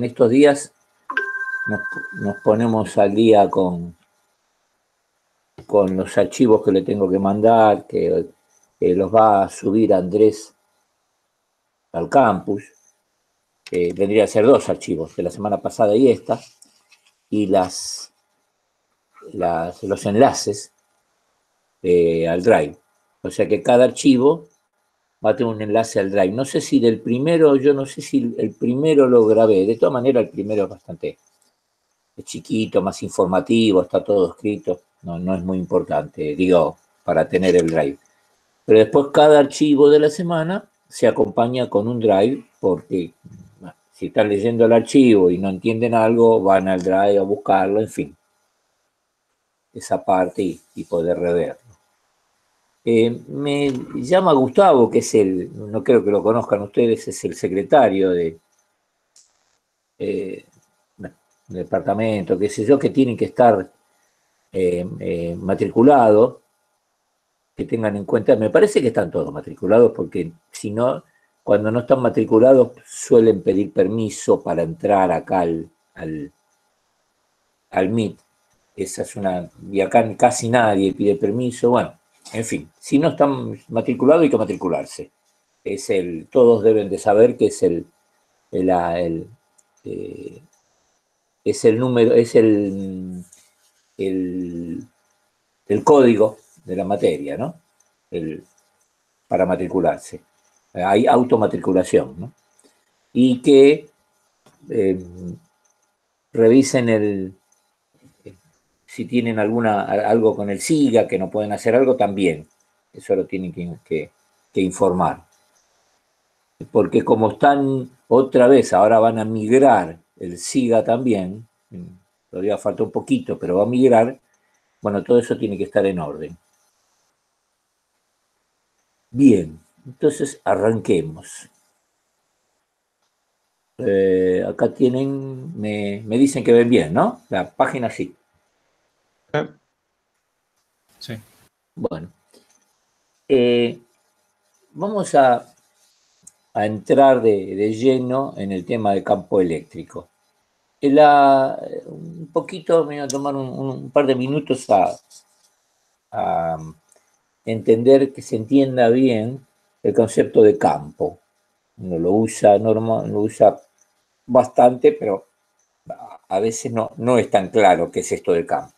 estos días nos ponemos al día con los archivos que le tengo que mandar, que los va a subir Andrés al campus. Vendría a ser 2 archivos, de la semana pasada y esta, y los enlaces al Drive. O sea que cada archivo va a tener un enlace al Drive. No sé si del primero, yo no sé si el primero lo grabé. De todas maneras, el primero es bastante chiquito, más informativo, está todo escrito. No es muy importante, digo, para tener el Drive. Pero después cada archivo de la semana se acompaña con un Drive, porque si están leyendo el archivo y no entienden algo, van al Drive a buscarlo, en fin. Esa parte y poder reverlo. Me llama Gustavo, que es no creo que lo conozcan ustedes, es el secretario del departamento, qué sé yo, que tienen que estar matriculados, que tengan en cuenta, me parece que están todos matriculados, porque si no, cuando no están matriculados suelen pedir permiso para entrar acá al Meet. Esa es y acá casi nadie pide permiso, bueno, en fin, si no están matriculados hay que matricularse. Todos deben de saber que es es el número, es el código de la materia, ¿no? Para matricularse. Hay automatriculación, ¿no? Y que revisen si tienen algo con el SIGA, que no pueden hacer algo, también. Eso lo tienen que informar. Porque como están otra vez, ahora van a migrar el SIGA también, todavía falta un poquito, pero va a migrar, bueno, todo eso tiene que estar en orden. Bien, entonces arranquemos. Acá tienen, me dicen que ven bien, ¿no? La página sí. Sí. Bueno, vamos a entrar de lleno en el tema del campo eléctrico. Un poquito, me voy a tomar un par de minutos a entender, que se entienda bien el concepto de campo. Uno lo usa bastante, pero a veces no es tan claro qué es esto de campo.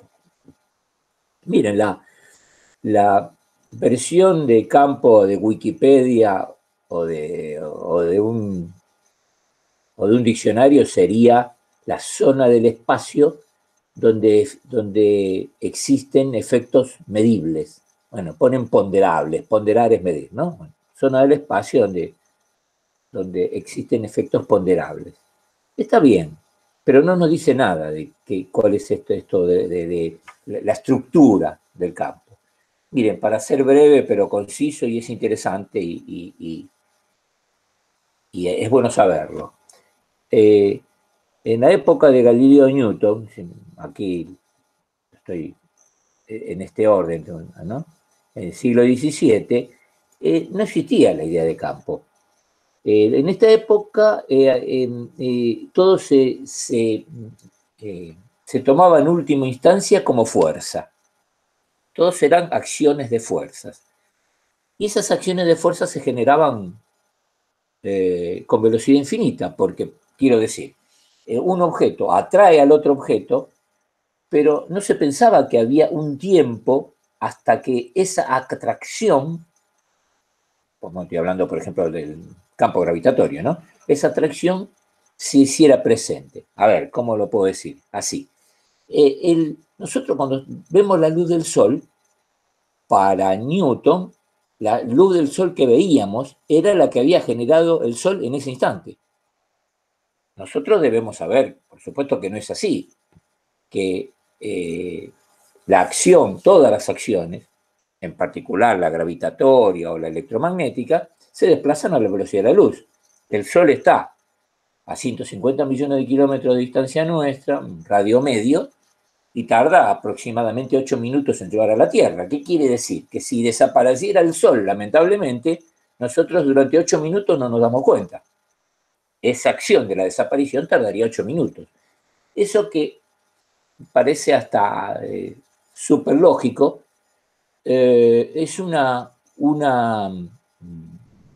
Miren, la versión de campo de Wikipedia o de un diccionario sería la zona del espacio donde existen efectos medibles. Bueno, ponen ponderables, ponderar es medir, ¿no? Bueno, zona del espacio donde existen efectos ponderables. Está bien, pero no nos dice nada de cuál es esto de la estructura del campo. Miren, para ser breve pero conciso, y es interesante y es bueno saberlo. En la época de Galileo Newton, aquí estoy en este orden, ¿no? En el siglo XVII, no existía la idea de campo. En esta época todo se tomaba en última instancia como fuerza. Todos eran acciones de fuerzas. Y esas acciones de fuerza se generaban con velocidad infinita, porque, quiero decir, un objeto atrae al otro objeto, pero no se pensaba que había un tiempo hasta que esa atracción, como estoy hablando, por ejemplo, del campo gravitatorio, ¿no? Esa atracción se hiciera presente. A ver, ¿cómo lo puedo decir? Así. Nosotros cuando vemos la luz del sol, para Newton, la luz del sol que veíamos era la que había generado el sol en ese instante. Nosotros debemos saber, por supuesto que no es así, que la acción, todas las acciones, en particular la gravitatoria o la electromagnética, se desplazan a la velocidad de la luz. El Sol está a 150 millones de kilómetros de distancia nuestra, un radio medio, y tarda aproximadamente 8 minutos en llegar a la Tierra. ¿Qué quiere decir? Que si desapareciera el Sol, lamentablemente, nosotros durante 8 minutos no nos damos cuenta. esa acción de la desaparición tardaría 8 minutos. Eso que parece hasta súper lógico, es una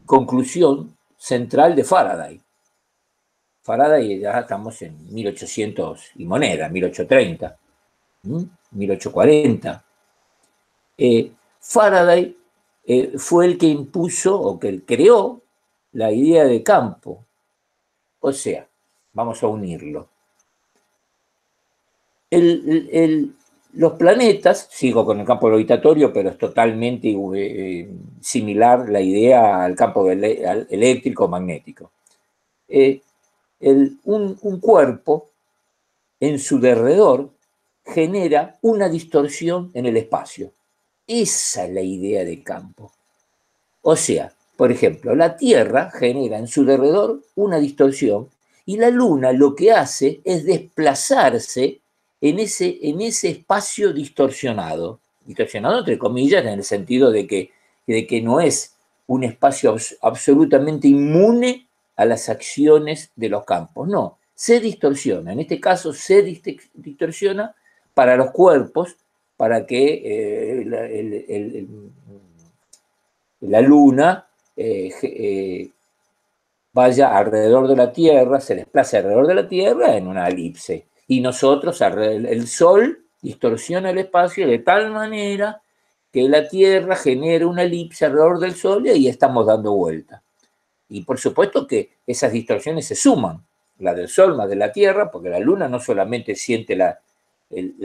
conclusión central de Faraday. Faraday ya estamos en 1800 y moneda, 1830, 1840. Faraday fue el que impuso o que creó la idea de campo. O sea, vamos a unirlo. Los planetas, sigo con el campo gravitatorio, pero es totalmente similar la idea al campo eléctrico magnético. Un cuerpo en su derredor genera una distorsión en el espacio. Esa es la idea de campo. O sea, por ejemplo, la Tierra genera en su derredor una distorsión y la Luna lo que hace es desplazarse en ese espacio distorsionado entre comillas, en el sentido de que no es un espacio absolutamente inmune a las acciones de los campos, no, se distorsiona, en este caso se distorsiona para los cuerpos, para que la Luna vaya alrededor de la Tierra, se desplace alrededor de la Tierra en una elipse. Y nosotros, el Sol distorsiona el espacio de tal manera que la Tierra genera una elipse alrededor del Sol y ahí estamos dando vuelta. Y por supuesto que esas distorsiones se suman, la del Sol más de la Tierra, porque la Luna no solamente siente la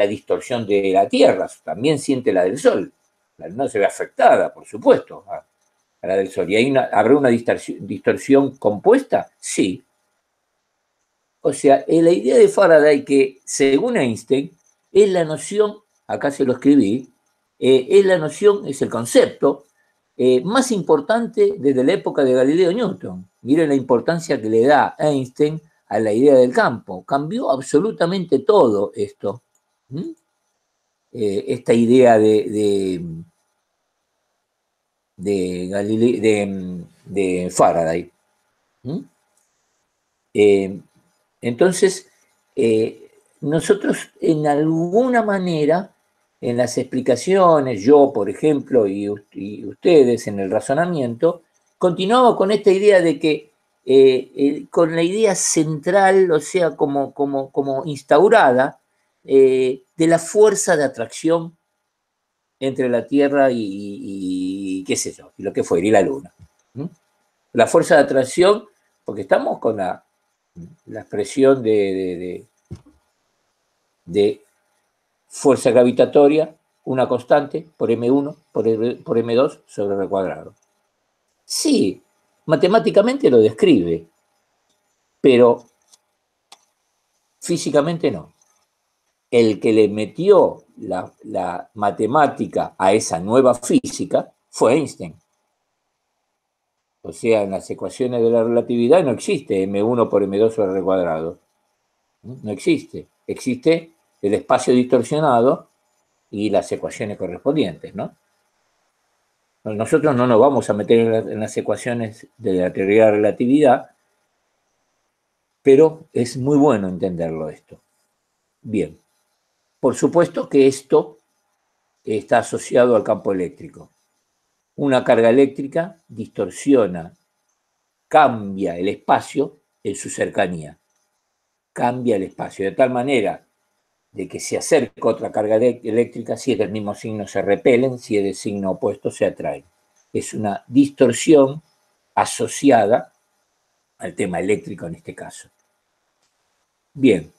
distorsión de la Tierra, también siente la del Sol. La Luna se ve afectada, por supuesto, a la del Sol. ¿Y habrá una distorsión compuesta? Sí. O sea, la idea de Faraday que, según Einstein, es la noción, acá se lo escribí, es el concepto más importante desde la época de Galileo Newton. Miren la importancia que le da Einstein a la idea del campo. Cambió absolutamente todo esto. Esta idea de Faraday. Entonces, nosotros en alguna manera, en las explicaciones, yo por ejemplo, y ustedes en el razonamiento, continuamos con esta idea de que, con la idea central, o sea, como instaurada, de la fuerza de atracción entre la Tierra y qué sé yo, y lo que fuera, y la Luna. La fuerza de atracción, porque estamos con la expresión de fuerza gravitatoria, una constante, por M1, por M2 sobre R cuadrado. Sí, matemáticamente lo describe, pero físicamente no. El que le metió la matemática a esa nueva física fue Einstein. O sea, en las ecuaciones de la relatividad no existe M1 por M2 sobre R cuadrado. No existe. Existe el espacio distorsionado y las ecuaciones correspondientes, ¿no? Nosotros no nos vamos a meter en las ecuaciones de la teoría de la relatividad, pero es muy bueno entenderlo esto. Bien, por supuesto que esto está asociado al campo eléctrico. Una carga eléctrica distorsiona, cambia el espacio en su cercanía. Cambia el espacio de tal manera de que se acerca otra carga eléctrica, si es del mismo signo se repelen, si es del signo opuesto se atraen. Es una distorsión asociada al tema eléctrico en este caso. Bien,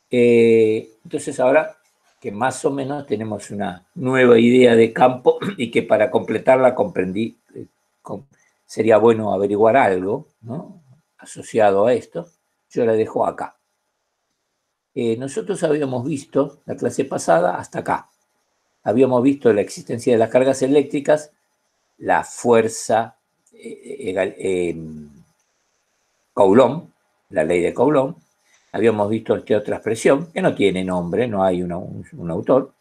entonces ahora que más o menos tenemos una nueva idea de campo y que para completarla comprendí, sería bueno averiguar algo, ¿no?, asociado a esto, yo la dejo acá. Nosotros habíamos visto, la clase pasada, hasta acá, habíamos visto la existencia de las cargas eléctricas, la fuerza Coulomb, la ley de Coulomb. Habíamos visto esta otra expresión, que no tiene nombre, no hay un autor.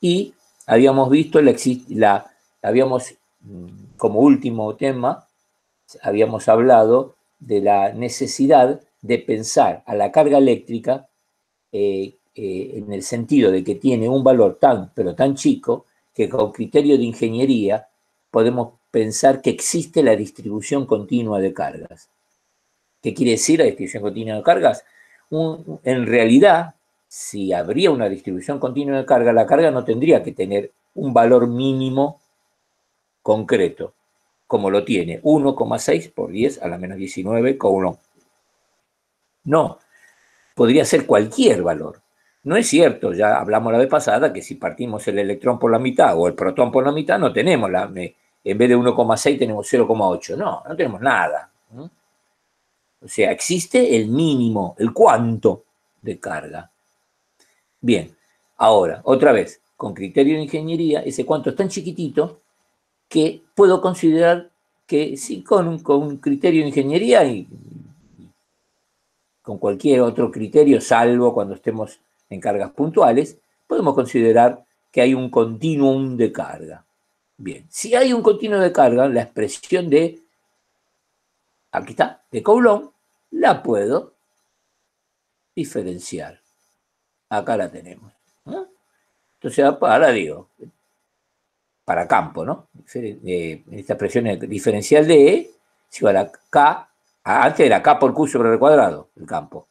Y habíamos visto habíamos, como último tema, habíamos hablado de la necesidad de pensar a la carga eléctrica en el sentido de que tiene un valor pero tan chico que con criterio de ingeniería podemos pensar que existe la distribución continua de cargas. ¿Qué quiere decir la distribución continua de cargas? En realidad, si habría una distribución continua de carga, la carga no tendría que tener un valor mínimo concreto, como lo tiene 1,6 por 10 a la menos 19 Coulomb. No, podría ser cualquier valor. No es cierto, ya hablamos la vez pasada, que si partimos el electrón por la mitad o el protón por la mitad, no tenemos en vez de 1,6 tenemos 0,8. No, no tenemos nada. O sea, existe el mínimo, el cuánto de carga. Bien, ahora, otra vez, con criterio de ingeniería, ese cuánto es tan chiquitito que puedo considerar que sí, con criterio de ingeniería y con cualquier otro criterio, salvo cuando estemos en cargas puntuales, podemos considerar que hay un continuum de carga. Bien, si hay un continuum de carga, la expresión aquí está, de Coulomb, la puedo diferenciar. Acá la tenemos, ¿no? Entonces, ahora digo, para campo, ¿no? Esta expresión diferencial de E es igual a K, antes era K por Q sobre R cuadrado, el campo.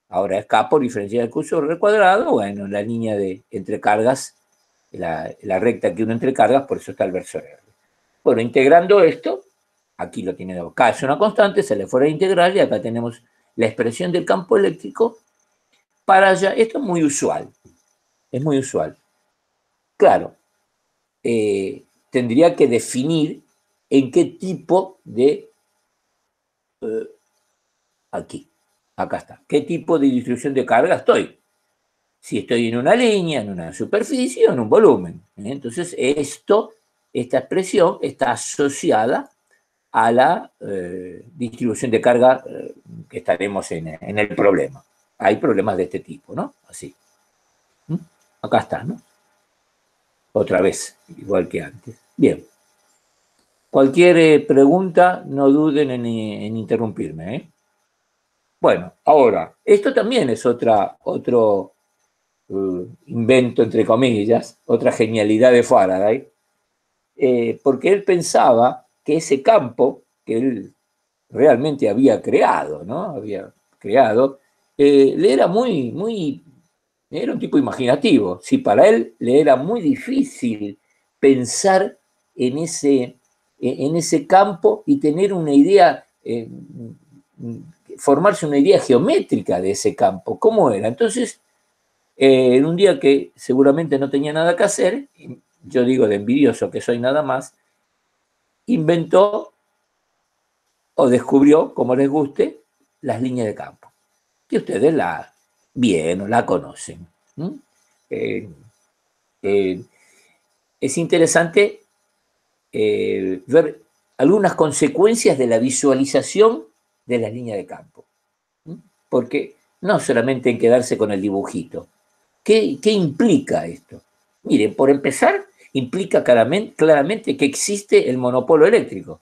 Ahora es K por diferencial de Q sobre R cuadrado, bueno, la línea entre cargas, la recta que une entre cargas, por eso está el versor R. Bueno, integrando esto, aquí lo tiene, K es una constante, se le fuera a integrar y acá tenemos la expresión del campo eléctrico para allá. Esto es muy usual, Claro, tendría que definir en qué tipo de... acá está. ¿Qué tipo de distribución de carga estoy? Si estoy en una línea, en una superficie o en un volumen. Entonces, esta expresión está asociada a la distribución de carga que estaremos en el problema. Hay problemas de este tipo, ¿no? Así. Acá está, ¿no? Otra vez, igual que antes. Bien. Cualquier pregunta, no duden en interrumpirme, ¿eh? Bueno, ahora, esto también es otro invento, entre comillas, otra genialidad de Faraday, porque él pensaba que ese campo que él realmente había creado, ¿no? Había creado, le era era un tipo imaginativo. Si para él le era muy difícil pensar en ese campo y tener una idea, formarse una idea geométrica de ese campo, ¿cómo era? Entonces, en un día que seguramente no tenía nada que hacer, yo digo de envidioso que soy nada más, inventó o descubrió, como les guste, las líneas de campo. Que ustedes la bien o la conocen. Es interesante ver algunas consecuencias de la visualización de las líneas de campo. Porque no solamente en quedarse con el dibujito. ¿Qué implica esto? Miren, por empezar, implica claramente que existe el monopolo eléctrico.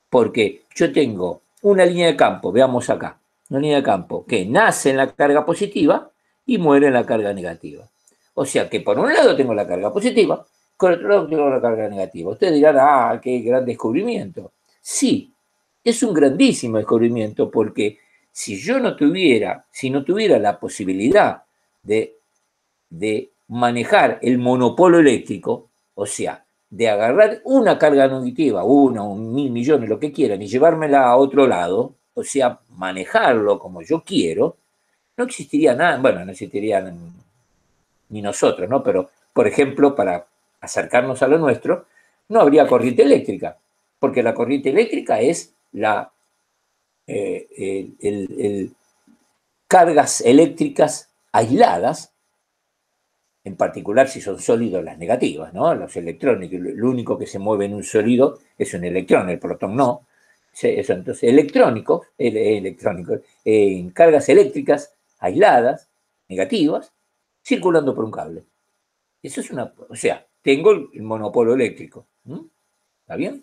Porque yo tengo una línea de campo, veamos acá, una línea de campo que nace en la carga positiva y muere en la carga negativa. O sea que por un lado tengo la carga positiva, por otro lado tengo la carga negativa. Ustedes dirán, qué gran descubrimiento. Sí, es un grandísimo descubrimiento porque si no tuviera la posibilidad de manejar el monopolo eléctrico, o sea, de agarrar una carga negativa, una, 1.000 millones, lo que quieran, y llevármela a otro lado, o sea, manejarlo como yo quiero, no existiría nada, bueno, no existirían ni nosotros, ¿no? Pero, por ejemplo, para acercarnos a lo nuestro, no habría corriente eléctrica, porque la corriente eléctrica es cargas eléctricas aisladas, en particular si son sólidos las negativas, ¿no? Los electrones, lo único que se mueve en un sólido es un electrón, el protón no. Eso, entonces, electrónicos, en cargas eléctricas aisladas, negativas, circulando por un cable. Eso es o sea, tengo el monopolo eléctrico. ¿Está bien?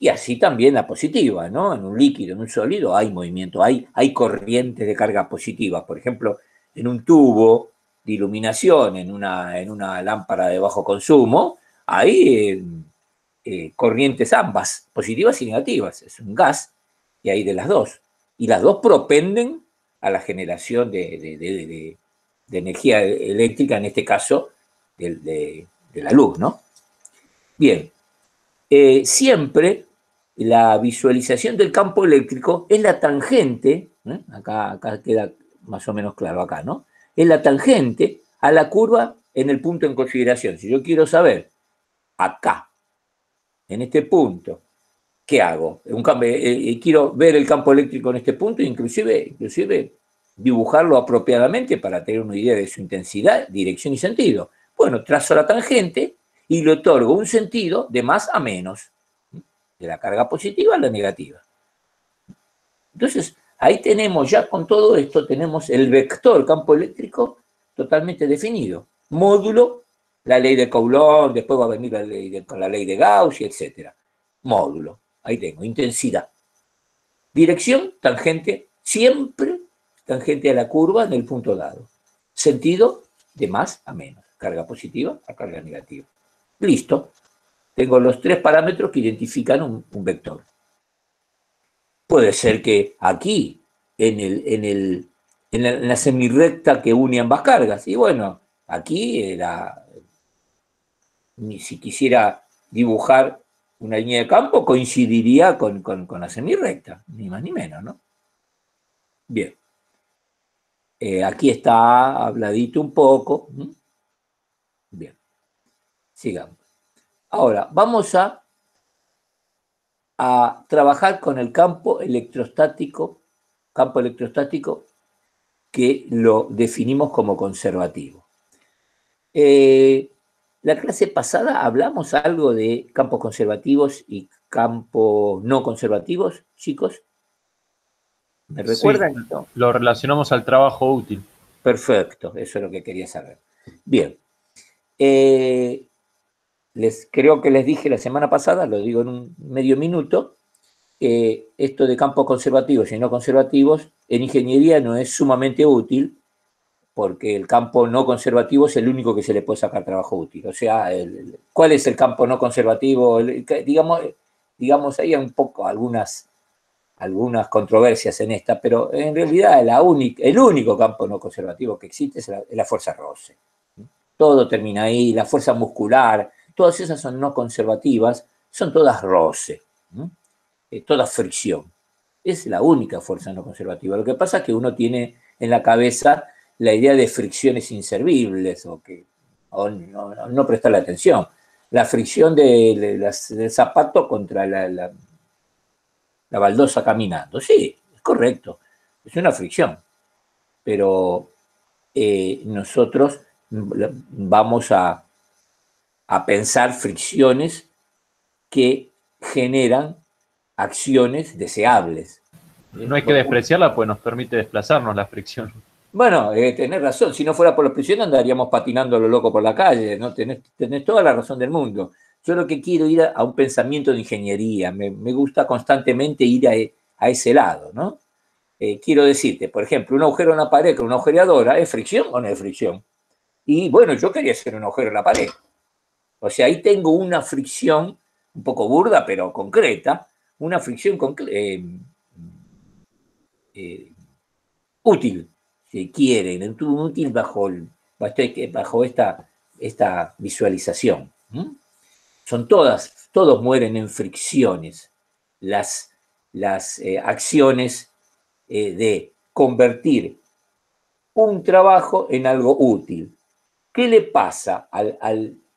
Y así también la positiva, ¿no? En un líquido, en un sólido hay movimiento, hay corrientes de carga positiva. Por ejemplo, en un tubo de iluminación, en una lámpara de bajo consumo, hay corrientes ambas, positivas y negativas. Es un gas y hay de las dos. Y las dos propenden a la generación de energía eléctrica, en este caso, de la luz, ¿no? Bien, siempre la visualización del campo eléctrico es la tangente, acá queda más o menos claro acá, ¿no? Es la tangente a la curva en el punto en consideración. Si yo quiero saber acá, en este punto, ¿qué hago? Quiero ver el campo eléctrico en este punto, inclusive dibujarlo apropiadamente para tener una idea de su intensidad, dirección y sentido. Bueno, trazo la tangente y le otorgo un sentido de más a menos, de la carga positiva a la negativa. Entonces, ahí tenemos, ya con todo esto, tenemos el vector campo eléctrico totalmente definido. Módulo, la ley de Coulomb, después va a venir con la ley de Gauss, etc. Módulo, ahí tengo, intensidad. Dirección, tangente, siempre tangente a la curva en el punto dado. Sentido, de más a menos. Carga positiva a carga negativa. Listo. Tengo los tres parámetros que identifican un vector. Puede ser que aquí, en la semirrecta que une ambas cargas, y bueno, aquí si quisiera dibujar una línea de campo, coincidiría con la semirrecta, ni más ni menos, ¿no? Bien. Aquí está habladito un poco. Bien. Sigamos. Ahora, vamos a trabajar con el campo electrostático que lo definimos como conservativo. La clase pasada hablamos algo de campos conservativos y campos no conservativos, chicos. ¿Me recuerdan? Sí, lo relacionamos al trabajo útil. Perfecto, eso es lo que quería saber. Bien. Creo que les dije la semana pasada, lo digo en un medio minuto, esto de campos conservativos y no conservativos en ingeniería no es sumamente útil porque el campo no conservativo es el único que se le puede sacar trabajo útil. O sea, ¿cuál es el campo no conservativo? Digamos, hay un poco algunas controversias en esta, pero en realidad el único campo no conservativo que existe es la fuerza roce. Todo termina ahí, la fuerza muscular, todas esas son no conservativas, son todas roce, toda fricción. Es la única fuerza no conservativa. Lo que pasa es que uno tiene en la cabeza la idea de fricciones inservibles o no prestarle atención. La fricción del zapato contra la baldosa caminando. Sí, es correcto, es una fricción. Pero nosotros vamos a pensar fricciones que generan acciones deseables. No hay que despreciarla, pues nos permite desplazarnos la fricción. Bueno, tenés razón, si no fuera por la fricción andaríamos patinando a lo loco por la calle, ¿no? Tenés toda la razón del mundo. Yo lo que quiero ir a un pensamiento de ingeniería, me gusta constantemente ir a ese lado, ¿no? Quiero decirte, por ejemplo, un agujero en la pared con una agujereadora, ¿es fricción o no es fricción? Y bueno, yo quería hacer un agujero en la pared. O sea, ahí tengo una fricción un poco burda, pero concreta, una fricción útil, si quieren, útil bajo esta visualización. Todos mueren en fricciones. Las acciones de convertir un trabajo en algo útil. ¿Qué le pasa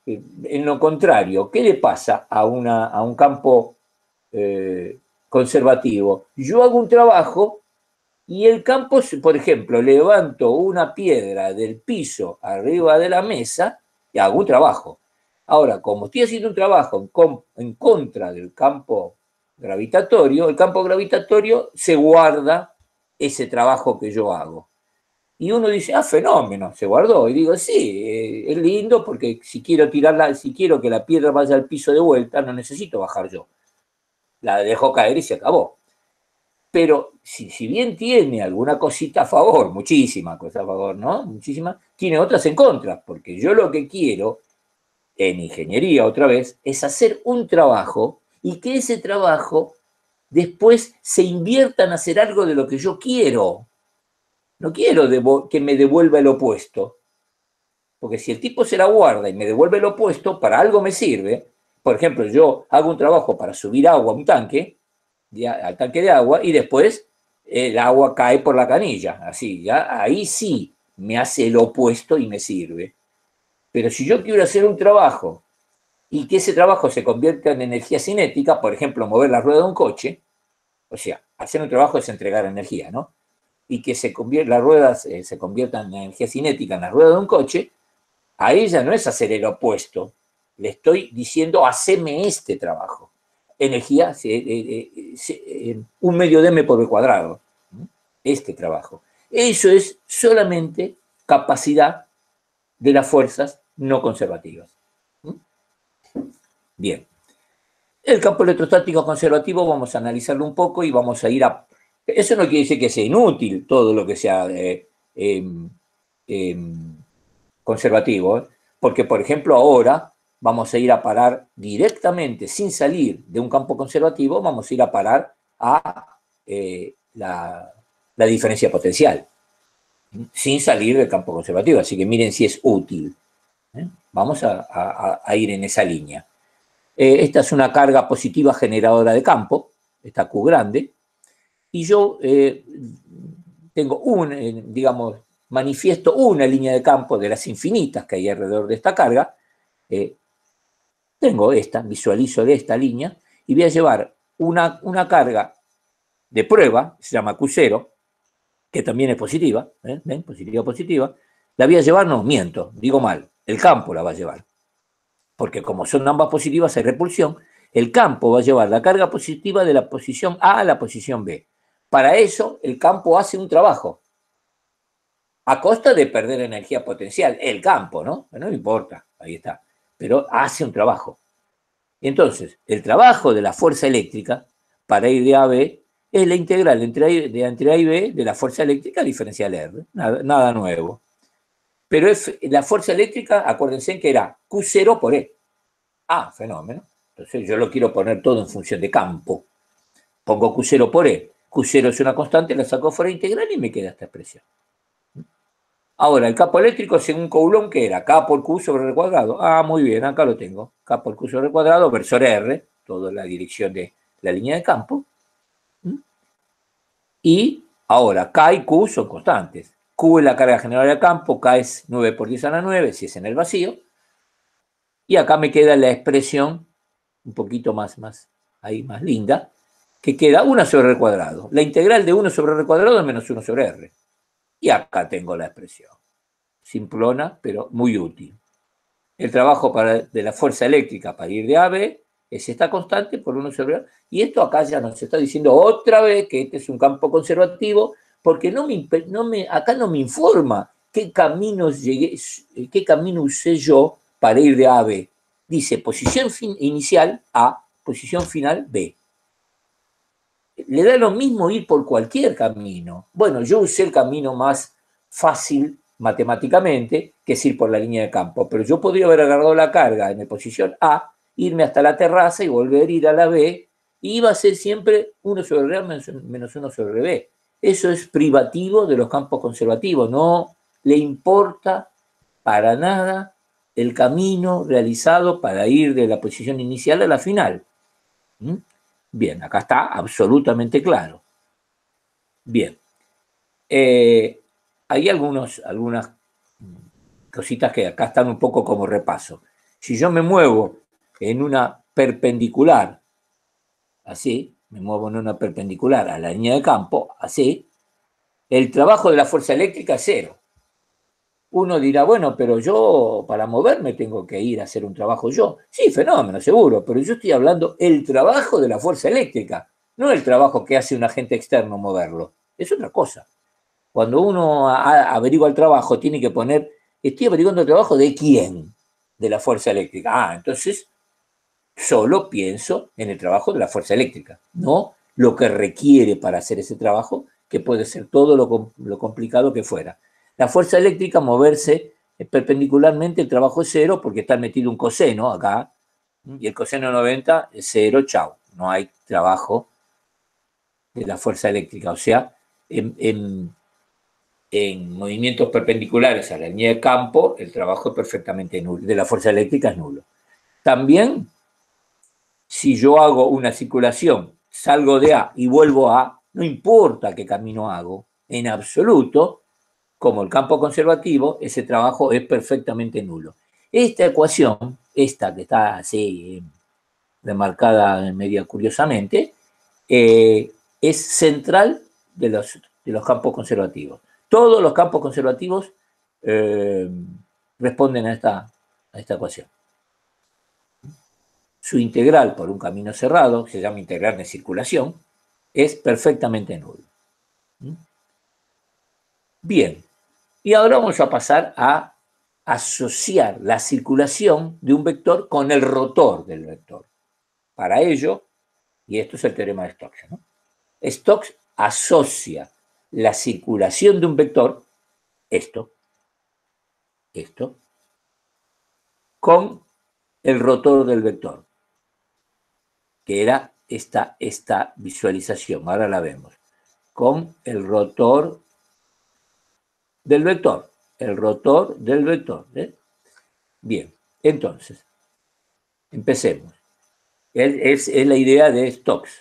en lo contrario? ¿Qué le pasa a un campo conservativo? Yo hago un trabajo y el campo, por ejemplo, levanto una piedra del piso arriba de la mesa y hago un trabajo. Ahora, como estoy haciendo un trabajo en contra del campo gravitatorio, el campo gravitatorio se guarda ese trabajo que yo hago. Y uno dice, fenómeno, se guardó. Y digo, sí, es lindo porque si quiero que la piedra vaya al piso de vuelta, no necesito bajar yo. la dejó caer y se acabó. Pero si bien tiene alguna cosita a favor, muchísima cosa a favor, ¿no? Muchísima, tiene otras en contra, porque yo lo que quiero, en ingeniería otra vez, es hacer un trabajo y que ese trabajo después se invierta en hacer algo de lo que yo quiero. No quiero que me devuelva el opuesto, porque si el tipo se la guarda y me devuelve el opuesto, para algo me sirve. Por ejemplo, yo hago un trabajo para subir agua a un tanque, al tanque de agua, y después el agua cae por la canilla, así, ya, ahí sí me hace el opuesto y me sirve. Pero si yo quiero hacer un trabajo y que ese trabajo se convierta en energía cinética, por ejemplo, mover la rueda de un coche, o sea, hacer un trabajo es entregar energía, ¿no? Y que las ruedas se conviertan en energía cinética en la rueda de un coche, ahí ya no es hacer el opuesto. Le estoy diciendo, haceme este trabajo. Energía, un medio de m por el cuadrado. Este trabajo. Eso es solamente capacidad de las fuerzas no conservativas. Bien. El campo electrostático conservativo vamos a analizarlo un poco y vamos a ir a... Eso no quiere decir que sea inútil todo lo que sea conservativo, porque, por ejemplo, ahora vamos a ir a parar directamente, sin salir de un campo conservativo, vamos a ir a parar a la diferencia potencial, sin salir del campo conservativo. Así que miren si es útil. Vamos a ir en esa línea. Esta es una carga positiva generadora de campo, esta Q grande, y yo tengo digamos, manifiesto una línea de campo de las infinitas que hay alrededor de esta carga. Tengo visualizo de esta línea y voy a llevar una carga de prueba, se llama Q0, que también es positiva, ¿ven? Positiva. La voy a llevar, no, miento, digo mal, el campo la va a llevar. Porque como son ambas positivas hay repulsión, el campo va a llevar la carga positiva de la posición A a la posición B. Para eso, el campo hace un trabajo, a costa de perder energía potencial, el campo, ¿no? No importa, ahí está, pero hace un trabajo. Entonces, el trabajo de la fuerza eléctrica para ir de A a B es la integral entre A y B de la fuerza eléctrica diferencial R, nada nuevo. Pero la fuerza eléctrica, acuérdense que era Q0 por E. Ah, fenómeno. Entonces yo lo quiero poner todo en función de campo. Pongo Q0 por E. Q0 es una constante, la saco fuera integral y me queda esta expresión. Ahora, el campo eléctrico según Coulomb, ¿qué era? K por Q sobre R cuadrado. Ah, muy bien, acá lo tengo. K por Q sobre R cuadrado, versor R, toda la dirección de la línea de campo. Y ahora, K y Q son constantes. Q es la carga general del campo, K es 9 por 10 a la 9, si es en el vacío. Y acá me queda la expresión un poquito más linda, que queda 1 sobre R cuadrado. La integral de 1 sobre R cuadrado es menos 1 sobre R. Y acá tengo la expresión. Simplona, pero muy útil. El trabajo de la fuerza eléctrica para ir de A a B es esta constante por 1 sobre R. Y esto acá ya nos está diciendo otra vez que este es un campo conservativo, porque acá no me informa qué camino usé yo para ir de A a B. Dice posición inicial A, posición final B. Le da lo mismo ir por cualquier camino. Bueno, yo usé el camino más fácil matemáticamente, que es ir por la línea de campo, pero yo podría haber agarrado la carga en la posición A, irme hasta la terraza y volver a ir a la B, y iba a ser siempre 1 sobre R menos 1 sobre B. Eso es privativo de los campos conservativos, no le importa para nada el camino realizado para ir de la posición inicial a la final. Bien, acá está absolutamente claro. Bien. Hay algunas cositas que acá están un poco como repaso. Si yo me muevo en una perpendicular, así, me muevo en una perpendicular a la línea de campo, así, el trabajo de la fuerza eléctrica es cero. Uno dirá, bueno, pero yo para moverme tengo que ir a hacer un trabajo yo. Sí, fenómeno, seguro, pero yo estoy hablando el trabajo de la fuerza eléctrica, no el trabajo que hace un agente externo moverlo. Es otra cosa. Cuando uno averigua el trabajo, tiene que poner, estoy averiguando el trabajo de quién, de la fuerza eléctrica. Ah, entonces Solo pienso en el trabajo de la fuerza eléctrica, no lo que requiere para hacer ese trabajo, que puede ser todo lo complicado que fuera. La fuerza eléctrica, moverse perpendicularmente, el trabajo es cero porque está metido un coseno acá, y el coseno de 90 es cero, chao. No hay trabajo de la fuerza eléctrica. O sea, en movimientos perpendiculares a la línea de campo, el trabajo es perfectamente nulo, de la fuerza eléctrica es nulo. También, si yo hago una circulación, salgo de A y vuelvo a A, no importa qué camino hago, en absoluto, como el campo conservativo, ese trabajo es perfectamente nulo. Esta ecuación, esta que está así remarcada media curiosamente, es central de los campos conservativos. Todos los campos conservativos responden a esta ecuación. Su integral por un camino cerrado, que se llama integral de circulación, es perfectamente nulo. Bien, y ahora vamos a pasar a asociar la circulación de un vector con el rotor del vector. Para ello, y esto es el teorema de Stokes, ¿no? Stokes asocia la circulación de un vector, esto, con el rotor del vector, que era esta visualización, ahora la vemos, con el rotor del vector, ¿eh? Bien, entonces, empecemos. Es la idea de Stokes.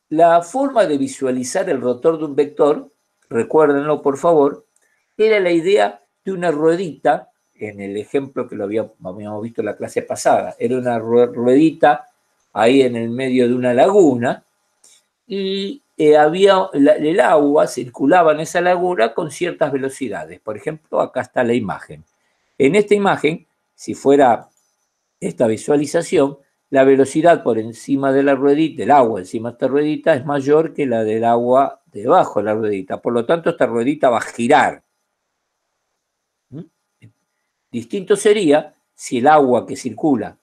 La forma de visualizar el rotor de un vector, recuérdenlo por favor, era la idea de una ruedita, en el ejemplo que lo habíamos visto en la clase pasada, era una ruedita ahí en el medio de una laguna, y había el agua circulaba en esa laguna con ciertas velocidades. Por ejemplo, acá está la imagen. En esta imagen, si fuera esta visualización, la velocidad por encima de la ruedita, del agua encima de esta ruedita, es mayor que la del agua debajo de la ruedita. Por lo tanto, esta ruedita va a girar. Distinto sería si el agua que circula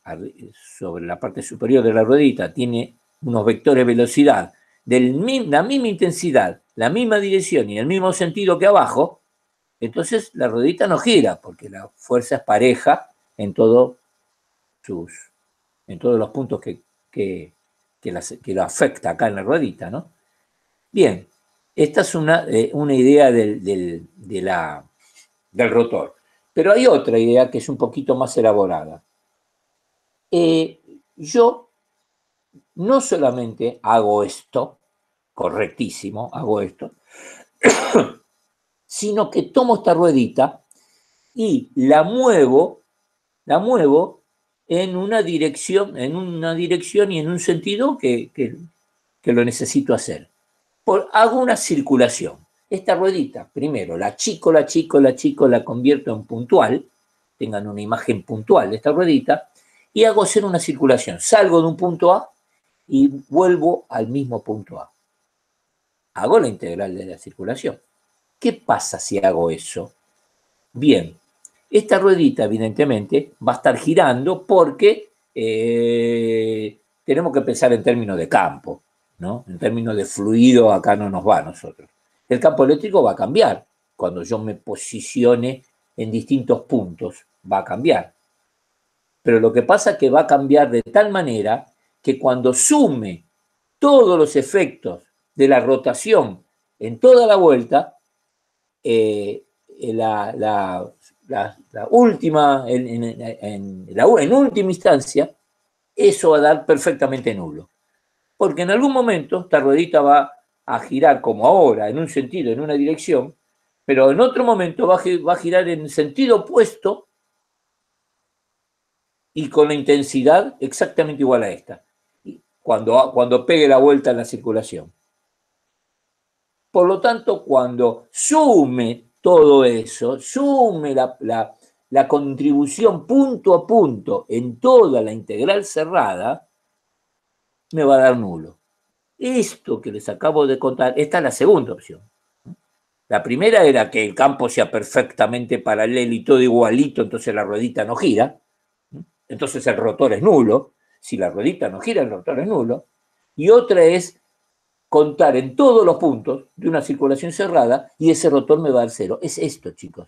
sobre la parte superior de la ruedita tiene unos vectores de velocidad de la misma intensidad, la misma dirección y el mismo sentido que abajo, entonces la ruedita no gira porque la fuerza es pareja en todos los puntos que lo afecta acá en la ruedita, ¿no? Bien, esta es una idea del rotor. Pero hay otra idea que es un poquito más elaborada. Yo no solamente hago esto, correctísimo, hago esto, sino que tomo esta ruedita y la muevo en una dirección y en un sentido que lo necesito hacer. Hago una circulación. Esta ruedita, primero, la convierto en puntual, tengan una imagen puntual de esta ruedita, y hago hacer una circulación. Salgo de un punto A y vuelvo al mismo punto A. Hago la integral de la circulación. ¿Qué pasa si hago eso? Bien, esta ruedita evidentemente va a estar girando porque tenemos que pensar en términos de campo, ¿no? En términos de fluido acá no nos va a nosotros. El campo eléctrico va a cambiar cuando yo me posicione en distintos puntos, va a cambiar. Pero lo que pasa es que va a cambiar de tal manera que cuando sume todos los efectos de la rotación en toda la vuelta, en última instancia, eso va a dar perfectamente nulo. Porque en algún momento esta ruedita va a girar como ahora, en un sentido, en una dirección, pero en otro momento va a girar en sentido opuesto y con la intensidad exactamente igual a esta, cuando pegue la vuelta en la circulación. Por lo tanto, cuando sume todo eso, sume la contribución punto a punto en toda la integral cerrada, me va a dar nulo. Esto que les acabo de contar, esta es la segunda opción. La primera era que el campo sea perfectamente paralelo y todo igualito, entonces la ruedita no gira. entonces el rotor es nulo. Si la ruedita no gira, el rotor es nulo. Y otra es contar en todos los puntos de una circulación cerrada y ese rotor me va a dar 0. Es esto, chicos.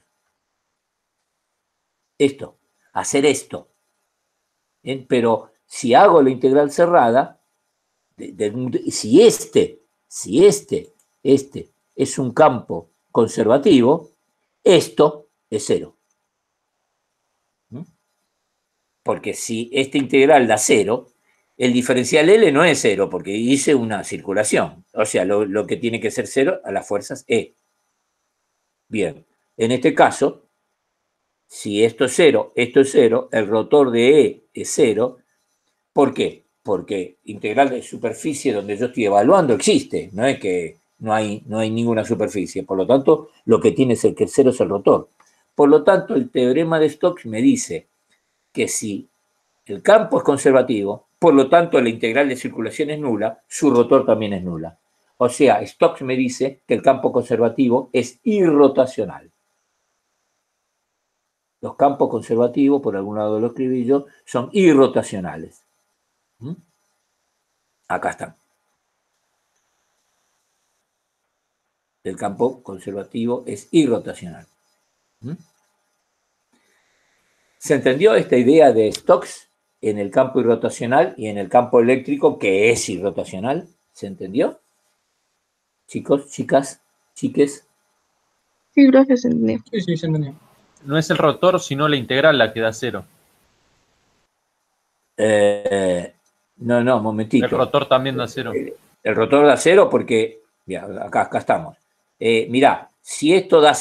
Esto, hacer esto. Pero si hago la integral cerrada, si este es un campo conservativo, esto es 0. Porque si esta integral da 0, el diferencial L no es 0, porque hice una circulación. O sea, lo que tiene que ser 0 a las fuerzas E. Bien, en este caso, si esto es 0, el rotor de E es 0. ¿Por qué? Porque integral de superficie donde yo estoy evaluando existe, no es que no hay ninguna superficie. Por lo tanto, lo que tiene es que el 0 es el rotor. Por lo tanto, el teorema de Stokes me dice que si el campo es conservativo, por lo tanto la integral de circulación es nula, su rotor también es nula. O sea, Stokes me dice que el campo conservativo es irrotacional. Los campos conservativos, por algún lado lo escribí yo, son irrotacionales. Acá están. El campo conservativo es irrotacional. ¿Se entendió esta idea de Stokes en el campo irrotacional y en el campo eléctrico que es irrotacional? ¿Se entendió? Chicos, chicas, chiques. Sí, gracias, se entendió. Sí, se entendió. No es el rotor, sino la integral la que da 0. No, momentito. El rotor también da 0. El rotor da 0 porque, ya, acá estamos. Mirá, si esto da,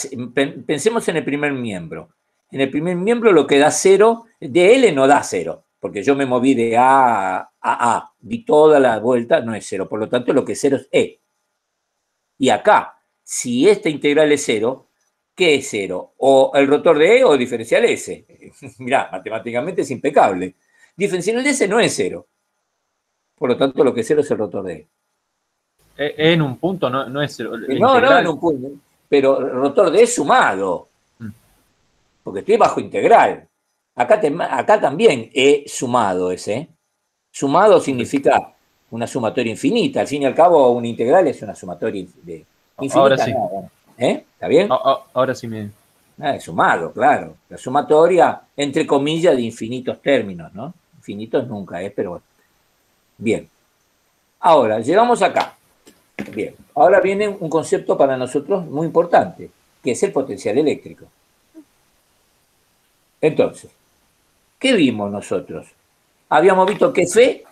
pensemos en el primer miembro. En el primer miembro lo que da 0, de L no da 0, porque yo me moví de A a A, di toda la vuelta, no es 0, por lo tanto lo que es 0 es E. Y acá, si esta integral es 0, ¿qué es 0? O el rotor de E o diferencial S. Mirá, matemáticamente es impecable. Diferencial de S no es 0. Por lo tanto, lo que es 0 es el rotor de E. En un punto no es 0. No en un punto, pero el rotor de E sumado. Porque estoy bajo integral. Acá también E sumado es, ¿eh? Sumado significa una sumatoria infinita. Al fin y al cabo, una integral es una sumatoria infinita. Ahora sí. ¿Está bien? Ahora sí me... Es sumado, claro. La sumatoria, entre comillas, de infinitos términos, ¿no? Infinitos nunca es, pero bueno. Bien. Ahora, llegamos acá. Bien. Ahora viene un concepto para nosotros muy importante, que es el potencial eléctrico. Entonces, ¿qué vimos nosotros? Habíamos visto que F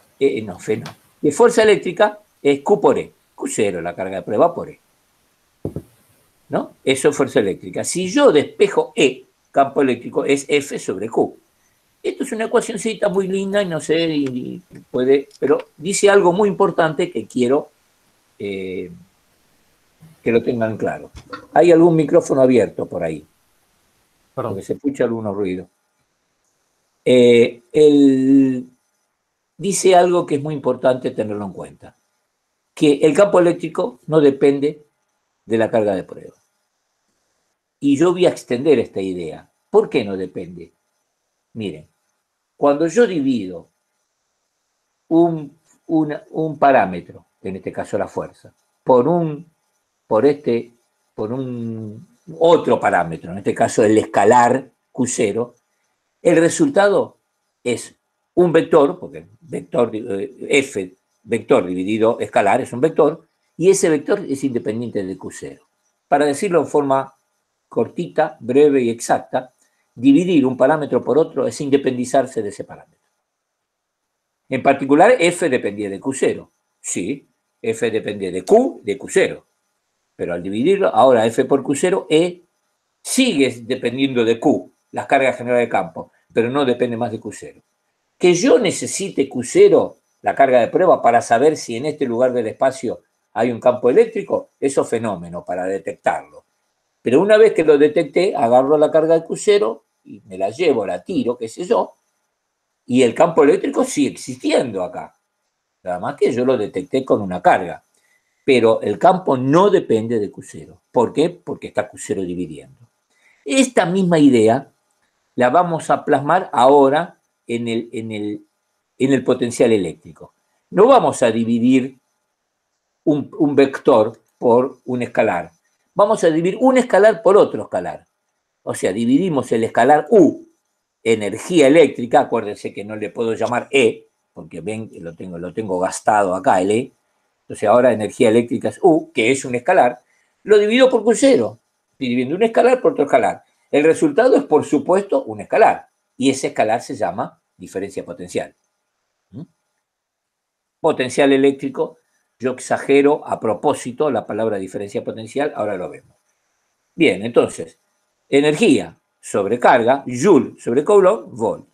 no, que fuerza eléctrica es Q por E. Q0, la carga de prueba por E. ¿No? Eso es fuerza eléctrica. Si yo despejo E, campo eléctrico, es F sobre Q. Esto es una ecuacióncita muy linda y no sé, pero dice algo muy importante que quiero que lo tengan claro. ¿Hay algún micrófono abierto por ahí? Perdón. Porque se escucha algunos ruidos. Dice algo que es muy importante tenerlo en cuenta, que el campo eléctrico no depende de la carga de prueba. Y yo voy a extender esta idea. ¿Por qué no depende? Miren, cuando yo divido un parámetro, en este caso la fuerza, por otro parámetro, en este caso el escalar Q0, el resultado es un vector, porque vector F, vector dividido escalar es un vector, y ese vector es independiente de Q0. Para decirlo en forma cortita, breve y exacta, dividir un parámetro por otro es independizarse de ese parámetro. En particular, F dependía de Q0. Sí, F dependía de Q, de Q0. Pero al dividirlo, ahora F por Q0, E sigue dependiendo de Q, las cargas generales de campo, pero no depende más de Q0. Que yo necesite Q0, la carga de prueba, para saber si en este lugar del espacio hay un campo eléctrico, eso es fenómeno para detectarlo. Pero una vez que lo detecté, agarro la carga de Q0 y me la llevo, la tiro, qué sé yo, y el campo eléctrico sigue existiendo acá. Nada más que yo lo detecté con una carga. Pero el campo no depende de Q0. ¿Por qué? Porque está Q0 dividiendo. Esta misma idea la vamos a plasmar ahora en el potencial eléctrico. No vamos a dividir un vector por un escalar. Vamos a dividir un escalar por otro escalar. O sea, dividimos el escalar U, energía eléctrica, acuérdense que no le puedo llamar E, porque ven, lo tengo gastado acá, el E. Entonces ahora energía eléctrica es U, que es un escalar. Lo divido por Q0, dividiendo un escalar por otro escalar. El resultado es, por supuesto, un escalar. Y ese escalar se llama diferencia potencial. Potencial eléctrico, yo exagero a propósito la palabra diferencia potencial, ahora lo vemos. Bien, entonces, energía sobre carga, Joule sobre Coulomb, volt.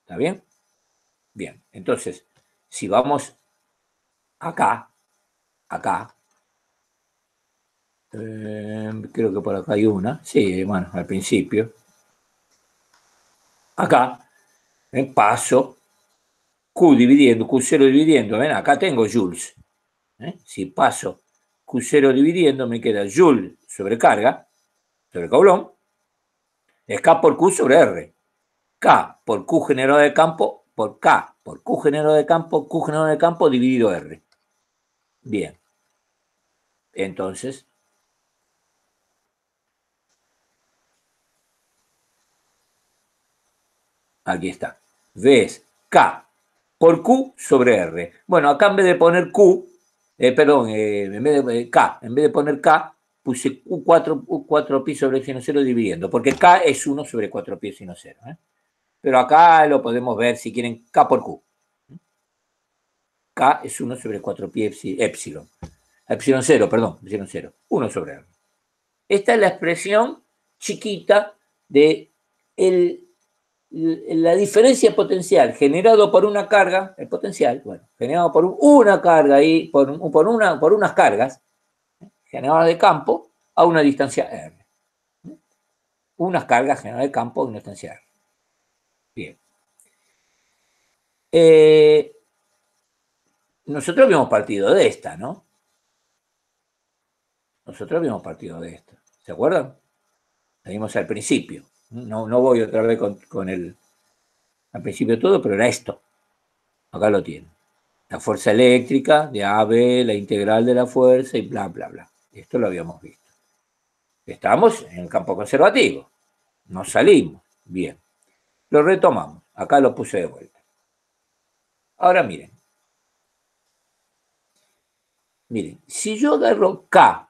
¿Está bien? Bien, entonces, si vamos acá, creo que por acá hay una, sí, bueno, al principio. Acá, paso Q dividiendo, Q0 dividiendo, ven, acá tengo joules. Si paso Q0 dividiendo, me queda Joule sobre carga, sobre Coulomb, es K por Q sobre R. K por Q generado de campo, por K por Q generado de campo dividido R. Bien. Entonces, aquí está. V es K por Q sobre R. Bueno, acá en vez de poner Q, en vez de K, en vez de poner K, puse U4 pi sobre seno 0 dividiendo, porque K es 1 sobre 4 pi seno 0. Pero acá lo podemos ver, si quieren, K por Q. K es 1 sobre 4 pi epsilon. Epsilon 0, perdón, epsilon 0. 1 sobre R. Esta es la expresión chiquita de la diferencia potencial generado por una carga, el potencial, bueno, generado por una carga ahí, por unas cargas generadas de campo a una distancia R. Unas cargas generadas de campo a una distancia R. Bien. Nosotros habíamos partido de esta, ¿no? Nosotros habíamos partido de esta. ¿Se acuerdan? Salimos al principio. No voy otra vez con el al principio todo, pero era esto. Acá lo tienen. La fuerza eléctrica de AB, la integral de la fuerza y bla, bla, bla. Esto lo habíamos visto. Estamos en el campo conservativo. Nos salimos. Bien. Lo retomamos. Acá lo puse de vuelta. Ahora miren. Miren, si yo agarro K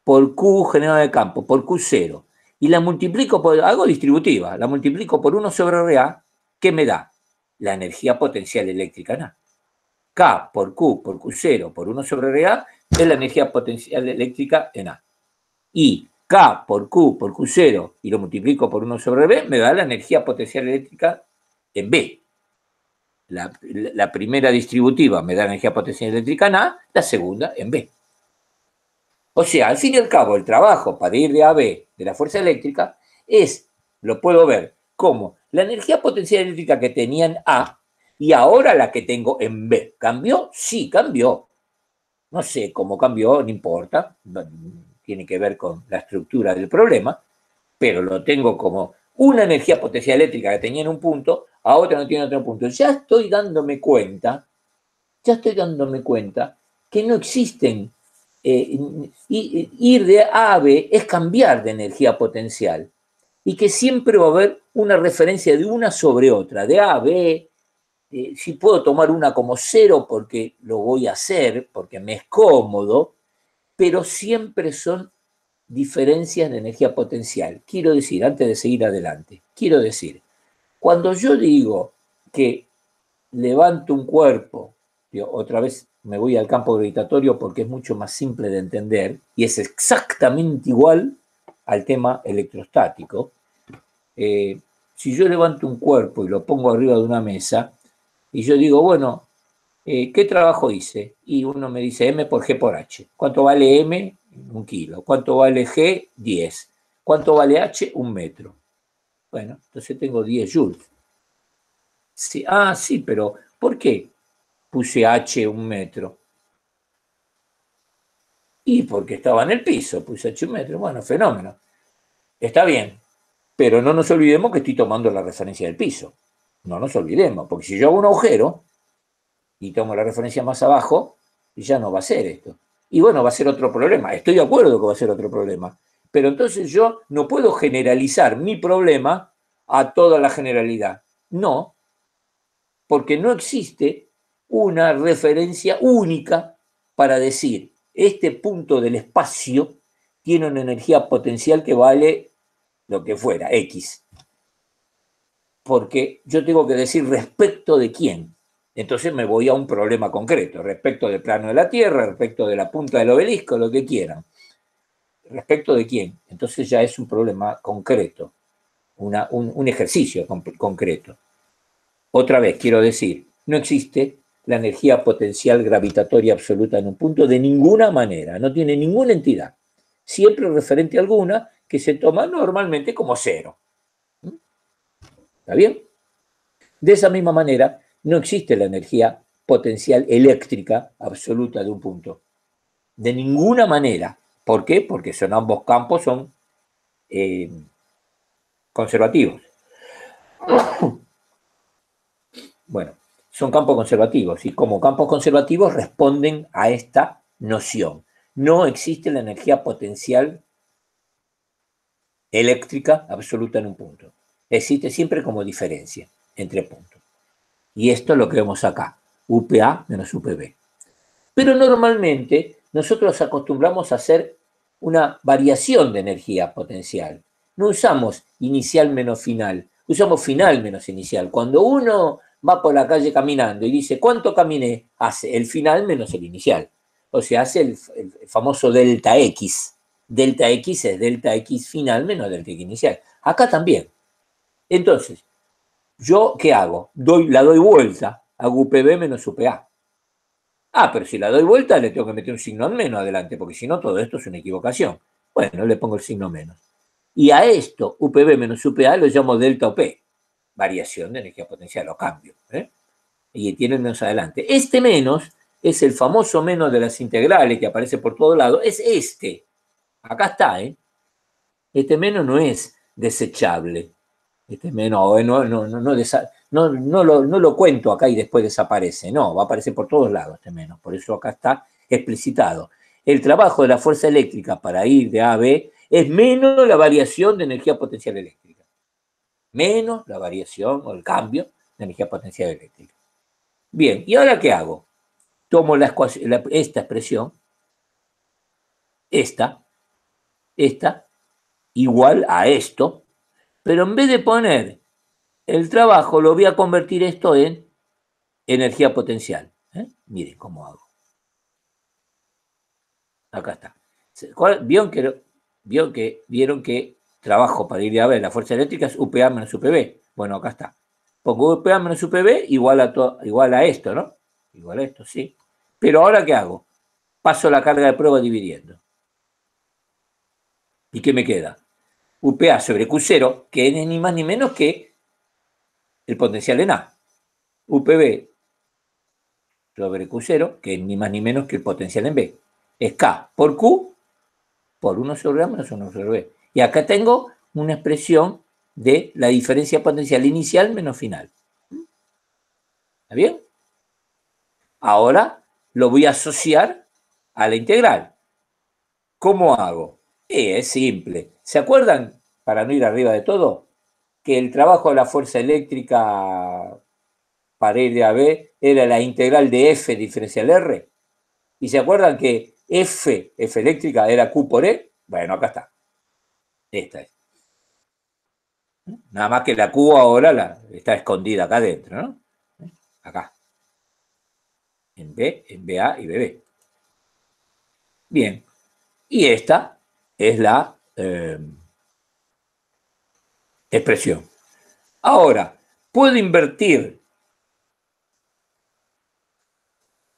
por Q generado de campo, por Q0, y la multiplico por, hago distributiva, la multiplico por 1 sobre RA, ¿qué me da? La energía potencial eléctrica en A. K por Q por Q0 por 1 sobre RA es la energía potencial eléctrica en A. Y K por Q por Q0 y lo multiplico por 1 sobre B me da la energía potencial eléctrica en B. La primera distributiva me da energía potencial eléctrica en A, la segunda en B. O sea, al fin y al cabo, el trabajo para ir de A a B de la fuerza eléctrica es, lo puedo ver, como la energía potencial eléctrica que tenía en A y ahora la que tengo en B. ¿Cambió? Sí, cambió. No sé cómo cambió, no importa. Tiene que ver con la estructura del problema, pero lo tengo como una energía potencial eléctrica que tenía en un punto, ahora no tiene otro punto. Ya estoy dándome cuenta que no existen, ir de A a B es cambiar de energía potencial y que siempre va a haber una referencia de una sobre otra, de A a B. Si puedo tomar una como cero porque lo voy a hacer, porque me es cómodo, pero siempre son diferencias de energía potencial. Quiero decir, antes de seguir adelante, cuando yo digo que levanto un cuerpo, otra vez me voy al campo gravitatorio porque es mucho más simple de entender y es exactamente igual al tema electrostático. Si yo levanto un cuerpo y lo pongo arriba de una mesa y yo digo, bueno, ¿qué trabajo hice? Y uno me dice M por G por H. ¿Cuánto vale M? 1 kilo. ¿Cuánto vale G? 10. ¿Cuánto vale H? 1 metro. Bueno, entonces tengo 10 joules. Sí, sí, pero ¿por qué puse H 1 metro? Y porque estaba en el piso, puse H 1 metro. Bueno, fenómeno. Está bien, pero no nos olvidemos que estoy tomando la referencia del piso. No nos olvidemos, porque si yo hago un agujero y tomo la referencia más abajo, ya no va a ser esto. Y bueno, va a ser otro problema. Estoy de acuerdo que va a ser otro problema. Pero entonces yo no puedo generalizar mi problema a toda la generalidad. No, porque no existe una referencia única para decir, este punto del espacio tiene una energía potencial que vale lo que fuera, X. Porque yo tengo que decir respecto de quién. Entonces me voy a un problema concreto, respecto del plano de la Tierra, respecto de la punta del obelisco, lo que quieran. ¿Respecto de quién? Entonces ya es un problema concreto, un ejercicio concreto. Otra vez, quiero decir, no existe la energía potencial gravitatoria absoluta en un punto de ninguna manera, no tiene ninguna entidad, siempre referente a alguna que se toma normalmente como cero. ¿Está bien? De esa misma manera, no existe la energía potencial eléctrica absoluta de un punto. De ninguna manera. ¿Por qué? Porque ambos campos son conservativos. Bueno, son campos conservativos y como campos conservativos responden a esta noción. No existe la energía potencial eléctrica absoluta en un punto. Existe siempre como diferencia entre puntos. Y esto es lo que vemos acá, UPA menos UPB. Pero normalmente nosotros acostumbramos a hacer una variación de energía potencial. No usamos inicial menos final, usamos final menos inicial. Cuando uno va por la calle caminando y dice, ¿cuánto caminé? Hace el final menos el inicial. O sea, hace el famoso delta X. Delta X es delta X final menos delta X inicial. Acá también. Entonces, ¿yo qué hago? La doy vuelta, hago UPB menos UPA. Pero si la doy vuelta le tengo que meter un signo menos adelante, porque si no todo esto es una equivocación. Bueno, le pongo el signo menos. Y a esto, UPB menos UPA, lo llamo delta OP, variación de energía potencial o cambio. Y tiene el menos adelante. Este menos es el famoso menos de las integrales que aparece por todos lados, es este. Acá está, Este menos no es desechable. Este menos no lo cuento acá y después desaparece. No, va a aparecer por todos lados este menos. Por eso acá está explicitado. El trabajo de la fuerza eléctrica para ir de A a B es menos la variación de energía potencial eléctrica. Menos la variación o el cambio de energía potencial eléctrica. Bien, ¿y ahora qué hago? Tomo esta expresión, esta, igual a esto, pero en vez de poner el trabajo, lo voy a convertir esto en energía potencial. Miren cómo hago. Acá está. ¿Vieron que trabajo para ir a ver la fuerza eléctrica es UPA menos UPB? Bueno, acá está. Pongo UPA menos UPB igual a esto, ¿no? Igual a esto, sí. Pero ahora, ¿qué hago? Paso la carga de prueba dividiendo. ¿Y qué me queda? UPA sobre Q0, que es ni más ni menos que el potencial en A. UPB sobre Q0, que es ni más ni menos que el potencial en B. Es K por Q por 1 sobre A menos 1 sobre B. Y acá tengo una expresión de la diferencia potencial inicial menos final. ¿Está bien? Ahora lo voy a asociar a la integral. ¿Cómo hago? Es simple. ¿Se acuerdan, para no ir arriba de todo, que el trabajo de la fuerza eléctrica para ir de A a B era la integral de F diferencial R? ¿Y se acuerdan que F eléctrica era Q por E? Bueno, acá está. Esta es. Nada más que la Q ahora está escondida acá adentro, ¿no? Acá. En BA y BB. Bien. Y esta es la expresión. Ahora, puedo invertir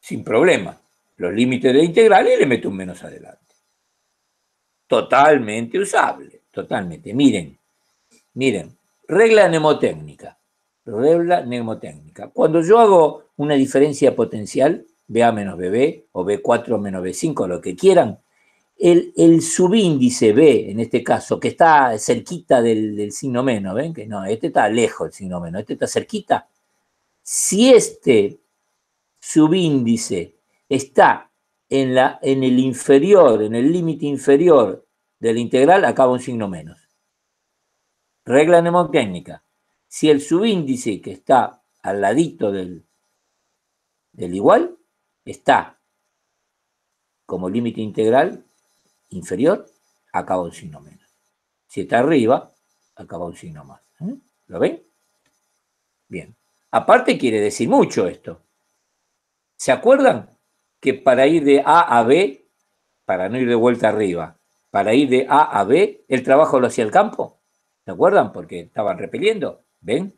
sin problema los límites de la integral y le meto un menos adelante. Totalmente usable, totalmente. Miren, regla mnemotécnica. Cuando yo hago una diferencia potencial, BA menos BB o B4 menos B5, lo que quieran, el subíndice B, en este caso, que está cerquita del signo menos, ¿ven? Que no, este está lejos del signo menos, este está cerquita. Si este subíndice está en el inferior, en el límite inferior de la integral, acaba un signo menos. Regla mnemotécnica. Si el subíndice que está al ladito del igual está como límite integral inferior, acaba un signo menos. Si está arriba, acaba un signo más. ¿Lo ven? Bien. Aparte quiere decir mucho esto. ¿Se acuerdan que para ir de A a B, para no ir de vuelta arriba, para ir de A a B, el trabajo lo hacía el campo? ¿Se acuerdan? Porque estaban repeliendo. ¿Ven?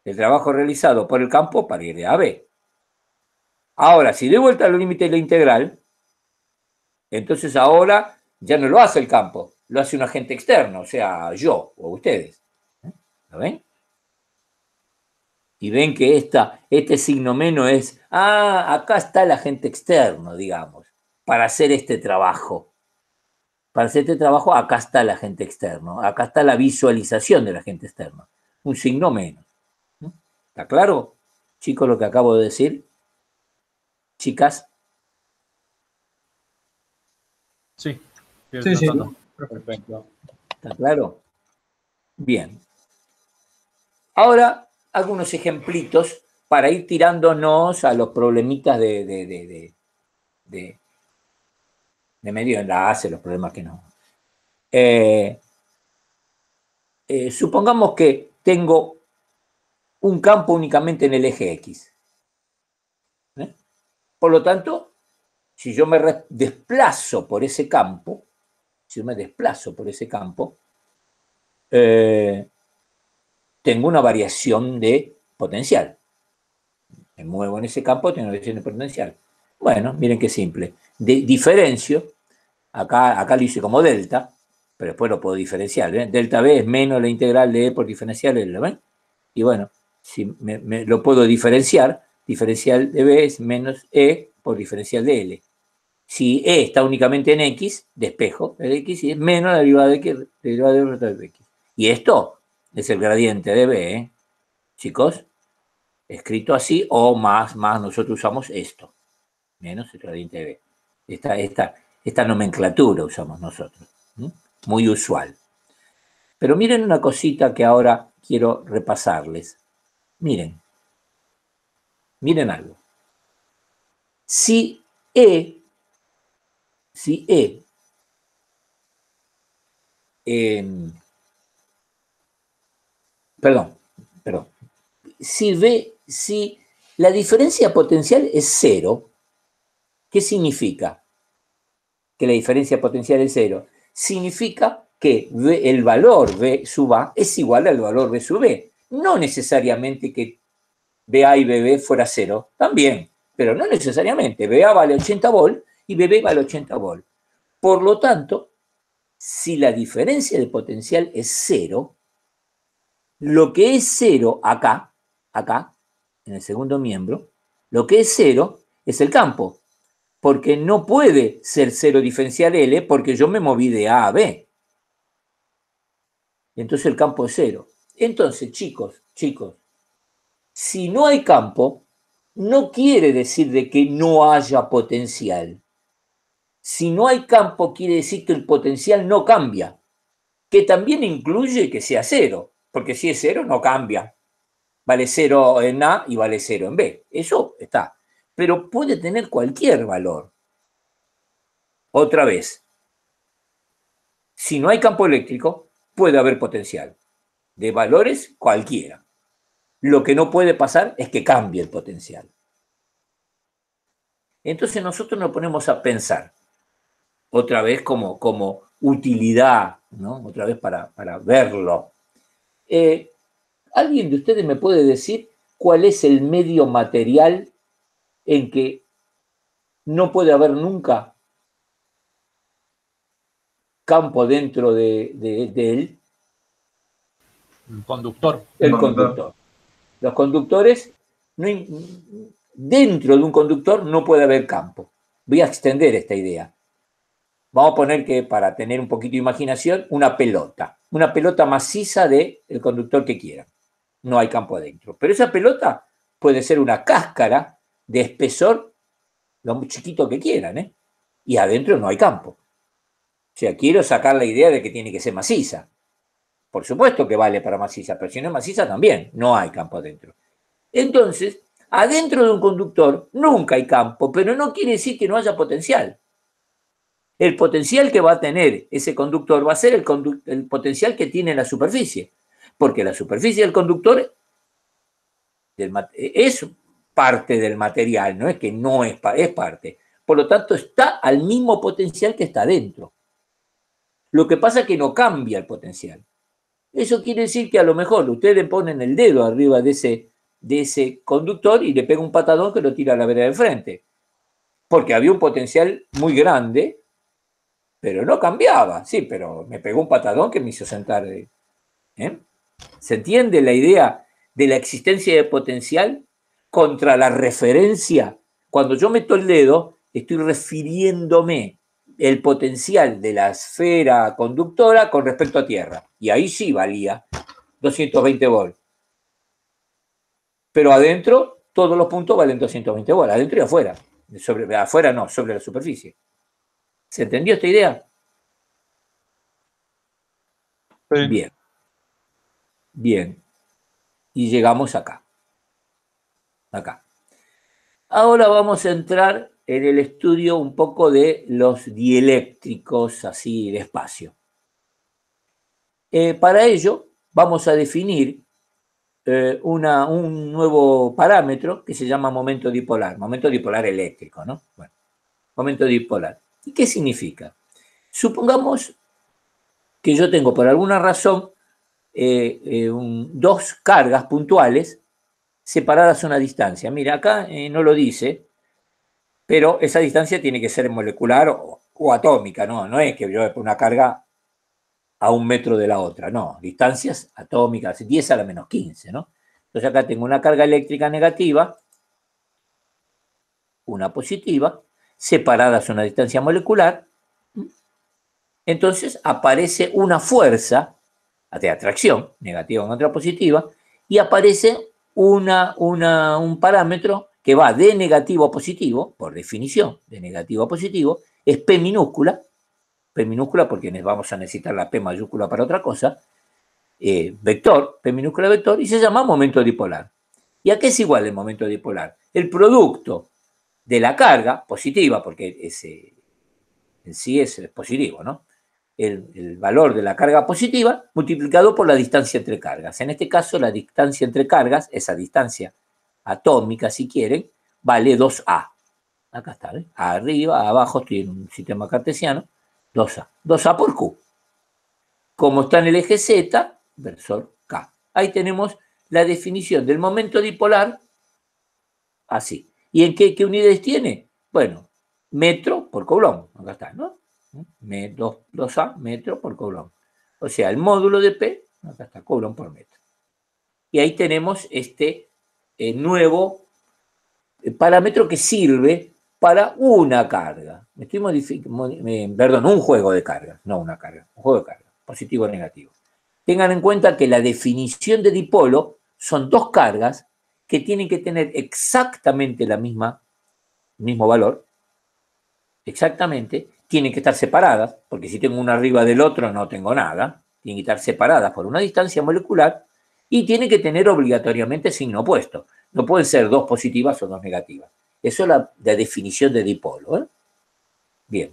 El trabajo realizado por el campo para ir de A a B. Ahora, si doy vuelta al límite de la integral, entonces ahora ya no lo hace el campo, lo hace un agente externo, o sea, yo o ustedes. ¿Lo ven? Y ven que este signo menos es, acá está el agente externo, digamos, para hacer este trabajo. Para hacer este trabajo, acá está el agente externo, acá está la visualización del agente externo, un signo menos. ¿Está claro, chicos, lo que acabo de decir? Chicas. Sí. Sí. Perfecto. ¿Está claro? Bien. Ahora, algunos ejemplitos para ir tirándonos a los problemitas de medio enlace, los problemas que no. Supongamos que tengo un campo únicamente en el eje X. Por lo tanto, si yo me desplazo por ese campo, tengo una variación de potencial. Me muevo en ese campo, tengo una variación de potencial. Bueno, miren qué simple. Diferencio, acá lo hice como delta, pero después lo puedo diferenciar. ¿Ven? Delta B es menos la integral de E por diferencial L, ¿lo ven? Y bueno, si lo puedo diferenciar de B es menos E por diferencial de L. Si E está únicamente en X, despejo el X y es menos la derivada de X. Y esto es el gradiente de B, ¿eh? Chicos, escrito así o más nosotros usamos esto, menos el gradiente de B. Esta nomenclatura usamos nosotros, muy usual. Pero miren una cosita que ahora quiero repasarles. Miren algo. Si si la diferencia potencial es cero, ¿qué significa que la diferencia potencial es cero? Significa que el valor B sub A es igual al valor B sub B. No necesariamente que BA y BB fuera cero, también, pero no necesariamente. BA vale 80 volt y BB vale 80 volt. Por lo tanto, si la diferencia de potencial es cero, lo que es cero acá, en el segundo miembro, lo que es cero es el campo, porque no puede ser cero diferencial L porque yo me moví de A a B. Entonces el campo es cero. Entonces, chicos, si no hay campo, no quiere decir de que no haya potencial. Si no hay campo, quiere decir que el potencial no cambia, que también incluye que sea cero, porque si es cero no cambia. Vale cero en A y vale cero en B. Eso está. Pero puede tener cualquier valor. Otra vez, si no hay campo eléctrico, puede haber potencial. De valores cualquiera. Lo que no puede pasar es que cambie el potencial. Entonces nosotros nos ponemos a pensar, otra vez como utilidad, ¿no? Otra vez para verlo. ¿Alguien de ustedes me puede decir cuál es el medio material en que no puede haber nunca campo dentro de él? Un conductor. El conductor. Los conductores, dentro de un conductor no puede haber campo. Voy a extender esta idea. Vamos a poner que, para tener un poquito de imaginación, una pelota maciza del conductor que quieran. No hay campo adentro. Pero esa pelota puede ser una cáscara de espesor lo chiquito que quieran, ¿eh? Y adentro no hay campo. O sea, quiero sacar la idea de que tiene que ser maciza. Por supuesto que vale para maciza, pero si no es maciza también, no hay campo adentro. Entonces, adentro de un conductor nunca hay campo, pero no quiere decir que no haya potencial. El potencial que va a tener ese conductor va a ser el potencial que tiene la superficie, porque la superficie del conductor es parte del material, no es que no es parte. Por lo tanto, está al mismo potencial que está dentro. Lo que pasa es que no cambia el potencial. Eso quiere decir que a lo mejor ustedes le ponen el dedo arriba de ese conductor y le pega un patadón que lo tira a la vereda de frente. Porque había un potencial muy grande, pero no cambiaba. Sí, pero me pegó un patadón que me hizo sentar. ¿Se entiende la idea de la existencia de potencial contra la referencia? Cuando yo meto el dedo, estoy refiriéndome el potencial de la esfera conductora con respecto a tierra. Y ahí sí valía 220 volts. Pero adentro, todos los puntos valen 220 volts, adentro y afuera. Afuera no, sobre la superficie. ¿Se entendió esta idea? Sí. Bien. Bien. Y llegamos acá. Acá. Ahora vamos a entrar en el estudio un poco de los dieléctricos, así despacio. Para ello, vamos a definir un nuevo parámetro que se llama momento dipolar eléctrico, ¿no? Bueno, momento dipolar. ¿Y qué significa? Supongamos que yo tengo por alguna razón dos cargas puntuales separadas a una distancia. Mira, acá no lo dice, pero esa distancia tiene que ser molecular o atómica, ¿no? No es que yo ponga una carga a 1 metro de la otra, no. Distancias atómicas, 10 a la menos 15, ¿no? Entonces acá tengo una carga eléctrica negativa, una positiva, separadas a una distancia molecular. Entonces aparece una fuerza de atracción, negativa contra positiva, y aparece un parámetro que va de negativo a positivo, por definición, de negativo a positivo, es P minúscula porque vamos a necesitar la P mayúscula para otra cosa, vector, P minúscula vector, y se llama momento dipolar. ¿Y a qué es igual el momento dipolar? El producto de la carga positiva, porque en sí es positivo, ¿no? El valor de la carga positiva multiplicado por la distancia entre cargas. En este caso, la distancia entre cargas, esa distancia atómica, si quieren, vale 2A. Acá está, ¿eh? Arriba, abajo, estoy en un sistema cartesiano, 2A. 2A por Q. Como está en el eje Z, versor K. Ahí tenemos la definición del momento dipolar, así. ¿Y en qué unidades tiene? Bueno, metro por coulomb. Acá está, ¿no? 2A, metro por coulomb. O sea, el módulo de P, acá está, coulomb por metro. Y ahí tenemos este nuevo parámetro que sirve para una carga. Perdón, un juego de cargas, no una carga, un juego de cargas, positivo o negativo. Tengan en cuenta que la definición de dipolo son dos cargas que tienen que tener exactamente el mismo valor, exactamente, tienen que estar separadas, porque si tengo una arriba del otro no tengo nada, tienen que estar separadas por una distancia molecular y tienen que tener obligatoriamente signo opuesto. No pueden ser dos positivas o dos negativas. Eso es la definición de dipolo, ¿eh? Bien.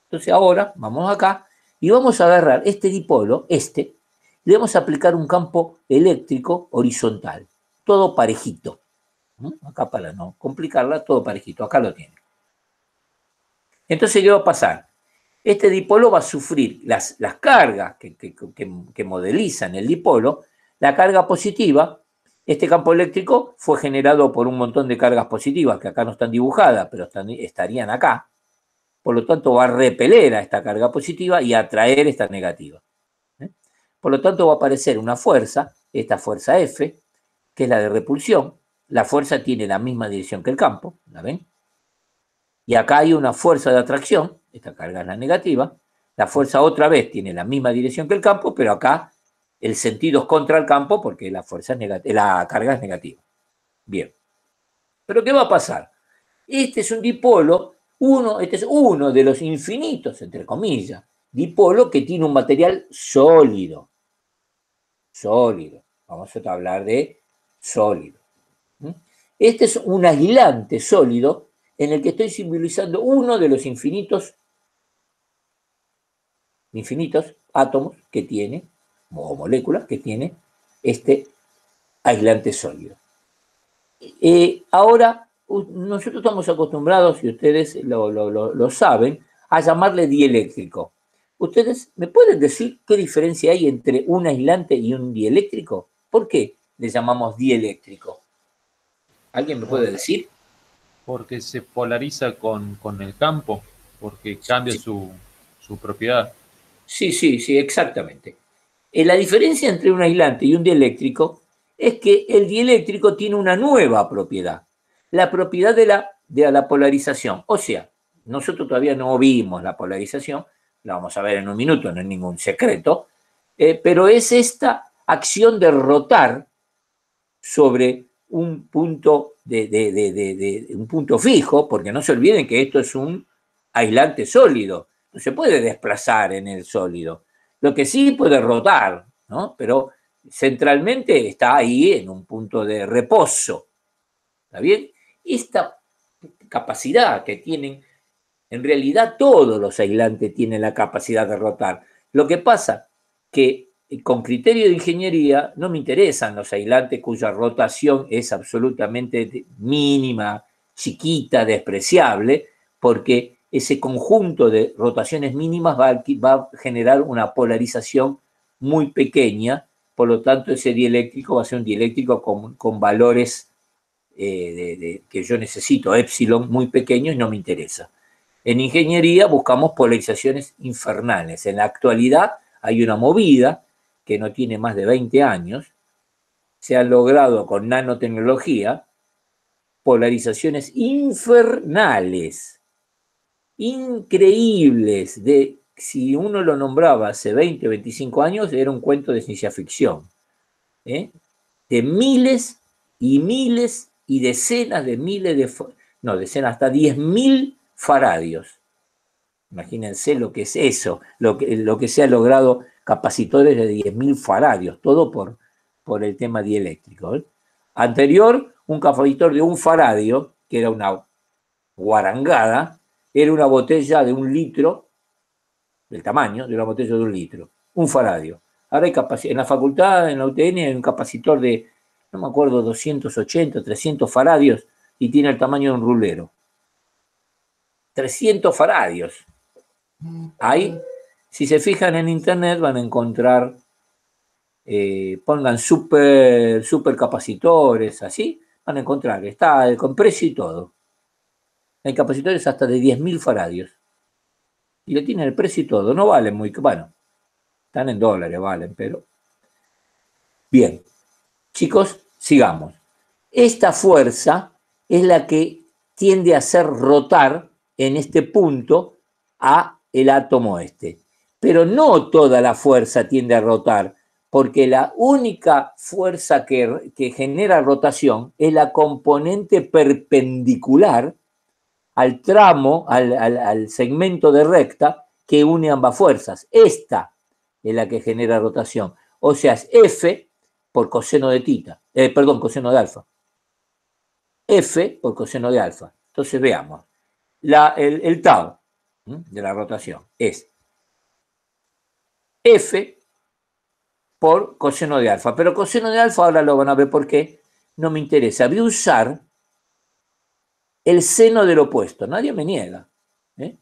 Entonces ahora vamos acá y vamos a agarrar este dipolo, le vamos a aplicar un campo eléctrico horizontal, todo parejito. Acá para no complicarla, todo parejito, acá lo tiene. Entonces, ¿qué va a pasar? Este dipolo va a sufrir las cargas que modelizan el dipolo, la carga positiva. Este campo eléctrico fue generado por un montón de cargas positivas que acá no están dibujadas, pero estarían acá. Por lo tanto, va a repeler a esta carga positiva y atraer esta negativa. Por lo tanto, va a aparecer una fuerza, esta fuerza F, que es la de repulsión. La fuerza tiene la misma dirección que el campo, ¿la ven? Y acá hay una fuerza de atracción, esta carga es la negativa, la fuerza otra vez tiene la misma dirección que el campo, pero acá el sentido es contra el campo porque la carga es negativa. Bien. Pero ¿qué va a pasar? Este es un dipolo, este es uno de los infinitos, entre comillas, dipolo que tiene un material sólido. Sólido. Vamos a hablar de sólido. Este es un aislante sólido en el que estoy simbolizando uno de los infinitos átomos que tiene, o moléculas que tiene este aislante sólido. Ahora, nosotros estamos acostumbrados, y ustedes lo saben, a llamarle dieléctrico. ¿Ustedes me pueden decir qué diferencia hay entre un aislante y un dieléctrico? ¿Por qué le llamamos dieléctrico? ¿Alguien me puede decir? Porque se polariza con el campo, porque cambia Sí. su propiedad. Sí, exactamente. La diferencia entre un aislante y un dieléctrico es que el dieléctrico tiene una nueva propiedad, la propiedad de la polarización. O sea, nosotros todavía no vimos la polarización, la vamos a ver en un minuto, no es ningún secreto, pero es esta acción de rotar sobre un punto un punto fijo, porque no se olviden que esto es un aislante sólido, no se puede desplazar en el sólido. Lo que sí puede rotar, ¿no? Pero centralmente está ahí en un punto de reposo. ¿Está bien? Esta capacidad que tienen, en realidad todos los aislantes tienen la capacidad de rotar. Lo que pasa que con criterio de ingeniería no me interesan los aislantes cuya rotación es absolutamente mínima, chiquita, despreciable, porque ese conjunto de rotaciones mínimas va a generar una polarización muy pequeña, por lo tanto ese dieléctrico va a ser un dieléctrico con valores que yo necesito, epsilon, muy pequeños y no me interesa. En ingeniería buscamos polarizaciones infernales. En la actualidad hay una movida que no tiene más de 20 años, se han logrado con nanotecnología polarizaciones infernales, increíbles, si uno lo nombraba hace 20 o 25 años, era un cuento de ciencia ficción, de miles y miles y decenas de miles decenas, hasta 10.000 faradios. Imagínense lo que es eso, lo que se ha logrado, capacitores de 10.000 faradios, todo por el tema dieléctrico. Anterior, un capacitor de 1 faradio, que era una guarangada, era una botella de 1 litro, del tamaño de una botella de 1 litro, 1 faradio. Ahora hay en la facultad, en la UTN, hay un capacitor de, no me acuerdo, 280, 300 faradios y tiene el tamaño de un rulero. 300 faradios. Ahí, si se fijan en internet, van a encontrar, pongan super capacitores, así, van a encontrar, está con precio y todo. Hay capacitores hasta de 10.000 faradios. Y le tienen el precio y todo. No valen muy, bueno, están en dólares, valen, pero... Bien, chicos, sigamos. Esta fuerza es la que tiende a hacer rotar en este punto a el átomo este. Pero no toda la fuerza tiende a rotar, porque la única fuerza que genera rotación es la componente perpendicular al tramo, al segmento de recta que une ambas fuerzas. Esta es la que genera rotación. O sea, es F por coseno de tita, coseno de alfa. F por coseno de alfa. Entonces veamos. El tau de la rotación es F por coseno de alfa. Pero coseno de alfa, ahora lo van a ver por qué, no me interesa. Voy a usar el seno del opuesto. Nadie me niega.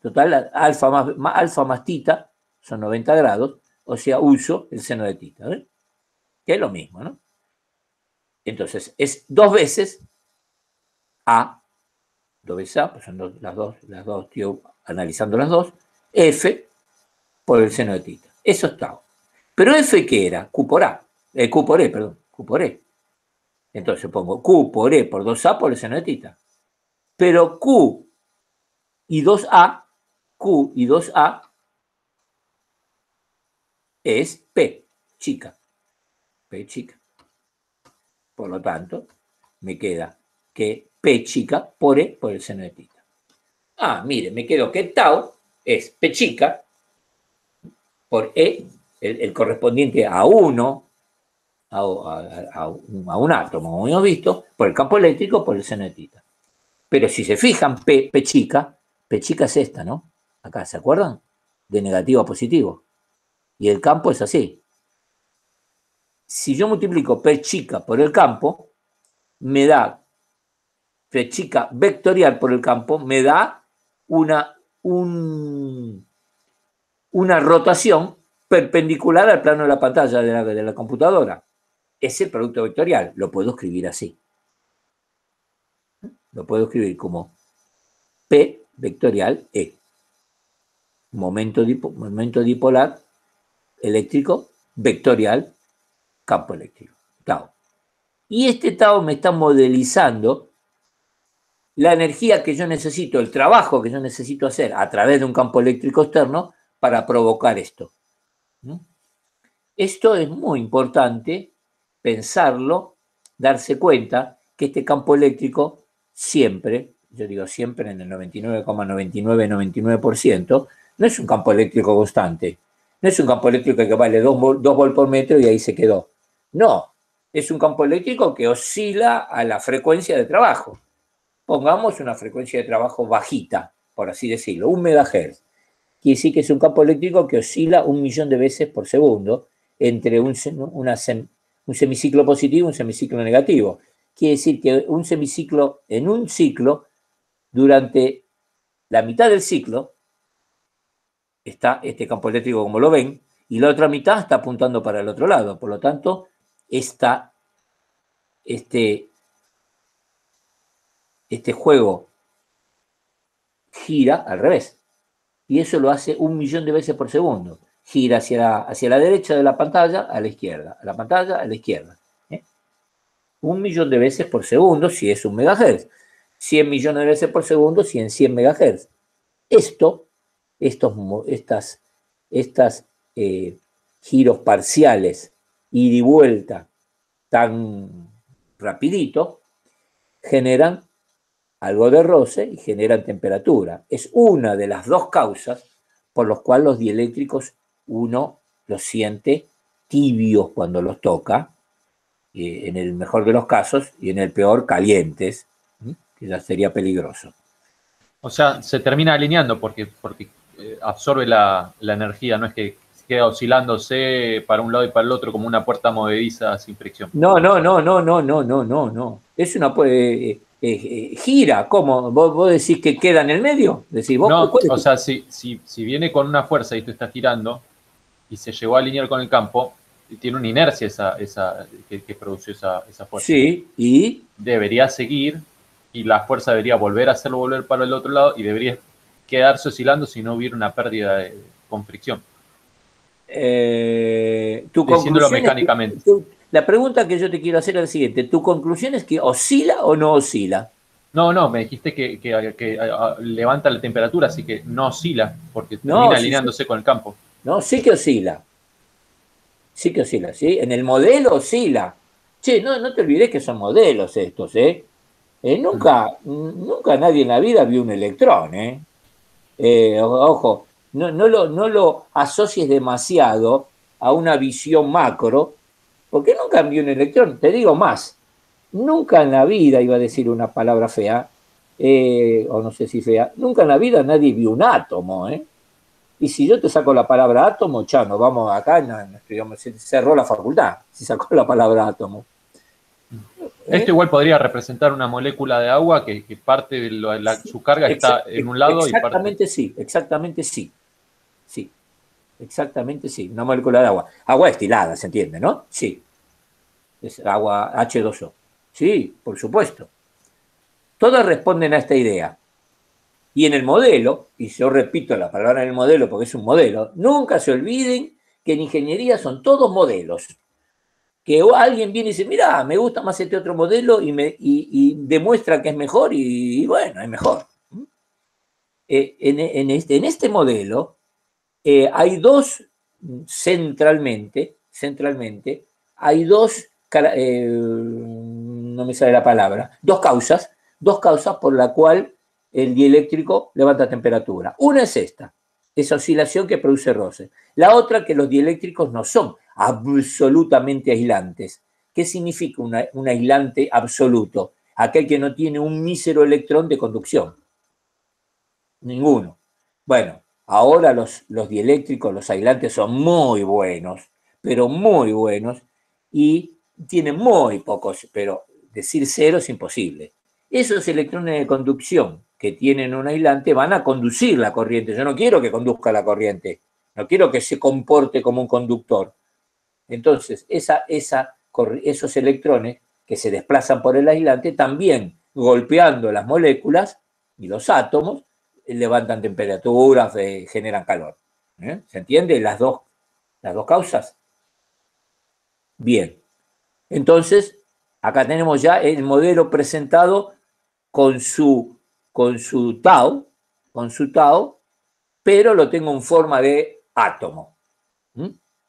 Total, alfa más tita son 90 grados. O sea, uso el seno de tita. Que es lo mismo, ¿no? Entonces, es 2 veces A, 2 veces A, pues son las dos, estoy analizando las dos, F por el seno de tita. Eso es tau. Pero F, ¿qué era? Q por A. Q por E, perdón. Q por E. Entonces pongo Q por E por 2A por el seno de tita. Pero Q y 2A, Q y 2A es P chica. P chica. Por lo tanto, me queda que P chica por E por el seno de tita. Ah, mire, me quedo que tau es P chica por E, el correspondiente a 1, a un átomo, como hemos visto, por el campo eléctrico por el seno de tita. Pero si se fijan, P chica es esta, ¿no? Acá, ¿se acuerdan? De negativo a positivo. Y el campo es así. Si yo multiplico P chica por el campo, me da P chica vectorial por el campo, me da una rotación perpendicular al plano de la pantalla de la computadora. Es el producto vectorial. Lo puedo escribir así. Lo puedo escribir como P vectorial E. Momento dipolar eléctrico vectorial campo eléctrico. Tau. Y este tau me está modelizando la energía que yo necesito, el trabajo que yo necesito hacer a través de un campo eléctrico externo para provocar esto. Esto es muy importante pensarlo, darse cuenta que este campo eléctrico siempre, yo digo siempre en el 99,99%, no es un campo eléctrico constante. No es un campo eléctrico que vale 2 volts por metro y ahí se quedó. No, es un campo eléctrico que oscila a la frecuencia de trabajo. Pongamos una frecuencia de trabajo bajita, por así decirlo, 1 MHz. Quiere decir que es un campo eléctrico que oscila 1.000.000 de veces por segundo entre un semiciclo positivo y un semiciclo negativo. Quiere decir que en un ciclo, durante la mitad del ciclo, está este campo eléctrico como lo ven, y la otra mitad está apuntando para el otro lado. Por lo tanto, este juego gira al revés. Y eso lo hace 1.000.000 de veces por segundo. Gira hacia la derecha de la pantalla, a la izquierda. A la pantalla, a la izquierda. 1.000.000 de veces por segundo si es 1 MHz. 100 millones de veces por segundo si en 100 MHz. Estas giros parciales ida y vuelta tan rapidito generan algo de roce y generan temperatura. Es una de las dos causas por las cuales los dieléctricos uno los siente tibios cuando los toca, en el mejor de los casos, y en el peor calientes, que ya sería peligroso. O sea, se termina alineando porque absorbe la energía, no es que queda oscilándose para un lado y para el otro como una puerta movediza sin fricción. No. Es una... gira, ¿cómo? ¿Vos decís que queda en el medio? Decís, ¿vos, no, o sea, si viene con una fuerza y tú estás girando y se llegó a alinear con el campo, tiene una inercia que produce esa fuerza. Sí, y debería seguir y la fuerza debería volver a hacerlo volver para el otro lado y debería quedarse oscilando si no hubiera una pérdida con fricción. Diciéndolo mecánicamente. La pregunta que yo te quiero hacer es la siguiente. ¿Tu conclusión es que oscila o no oscila? No, me dijiste que levanta la temperatura, así que no oscila, porque termina alineándose con el campo. No, sí que oscila. Sí que oscila, ¿sí? En el modelo oscila. Che, no te olvides que son modelos estos, ¿eh? Nunca nadie en la vida vio un electrón, ¿eh? Ojo, no lo asocies demasiado a una visión macro, porque nunca vi un electrón. Te digo más, nunca en la vida, iba a decir una palabra fea, o no sé si fea, nunca en la vida nadie vio un átomo, ¿eh? Y si yo te saco la palabra átomo, chano, vamos acá, digamos, se cerró la facultad, si sacó la palabra átomo. Esto igual podría representar una molécula de agua que parte de su carga está en un lado y parte... Exactamente sí. Sí, exactamente sí, una molécula de agua. Agua destilada, ¿se entiende, no? Sí. Es agua H2O. Sí, por supuesto. Todas responden a esta idea. Y en el modelo, y yo repito la palabra en el modelo porque es un modelo, nunca se olviden que en ingeniería son todos modelos. Que alguien viene y dice, mira, me gusta más este otro modelo y demuestra que es mejor y bueno, es mejor. En este modelo hay dos, centralmente, hay dos, no me sale la palabra, dos causas por la cual el dieléctrico levanta temperatura. Una es esa oscilación que produce roce. La otra, que los dieléctricos no son absolutamente aislantes. ¿Qué significa un aislante absoluto? Aquel que no tiene un mísero electrón de conducción. Ninguno. Bueno, ahora los dieléctricos, los aislantes son muy buenos, pero muy buenos, y tienen muy pocos, pero decir cero es imposible. Esos electrones de conducción que tienen un aislante van a conducir la corriente. Yo no quiero que conduzca la corriente, no quiero que se comporte como un conductor. Entonces, esos electrones que se desplazan por el aislante también golpeando las moléculas y los átomos, levantan temperaturas, generan calor. ¿Se entiende? Las dos causas. Bien. Entonces, acá tenemos ya el modelo presentado con su tau, pero lo tengo en forma de átomo.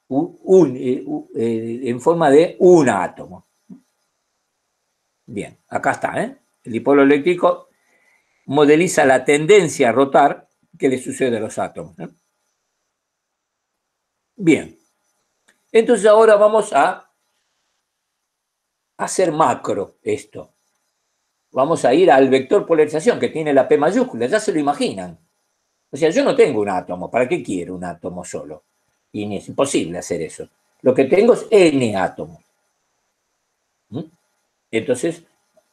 En forma de un átomo. Bien, acá está. El dipolo eléctrico modeliza la tendencia a rotar que le sucede a los átomos. Bien, entonces ahora vamos a hacer macro esto. Vamos a ir al vector polarización que tiene la P mayúscula, ya se lo imaginan. O sea, yo no tengo un átomo, ¿para qué quiero un átomo solo? Y es imposible hacer eso. Lo que tengo es N átomos. Entonces,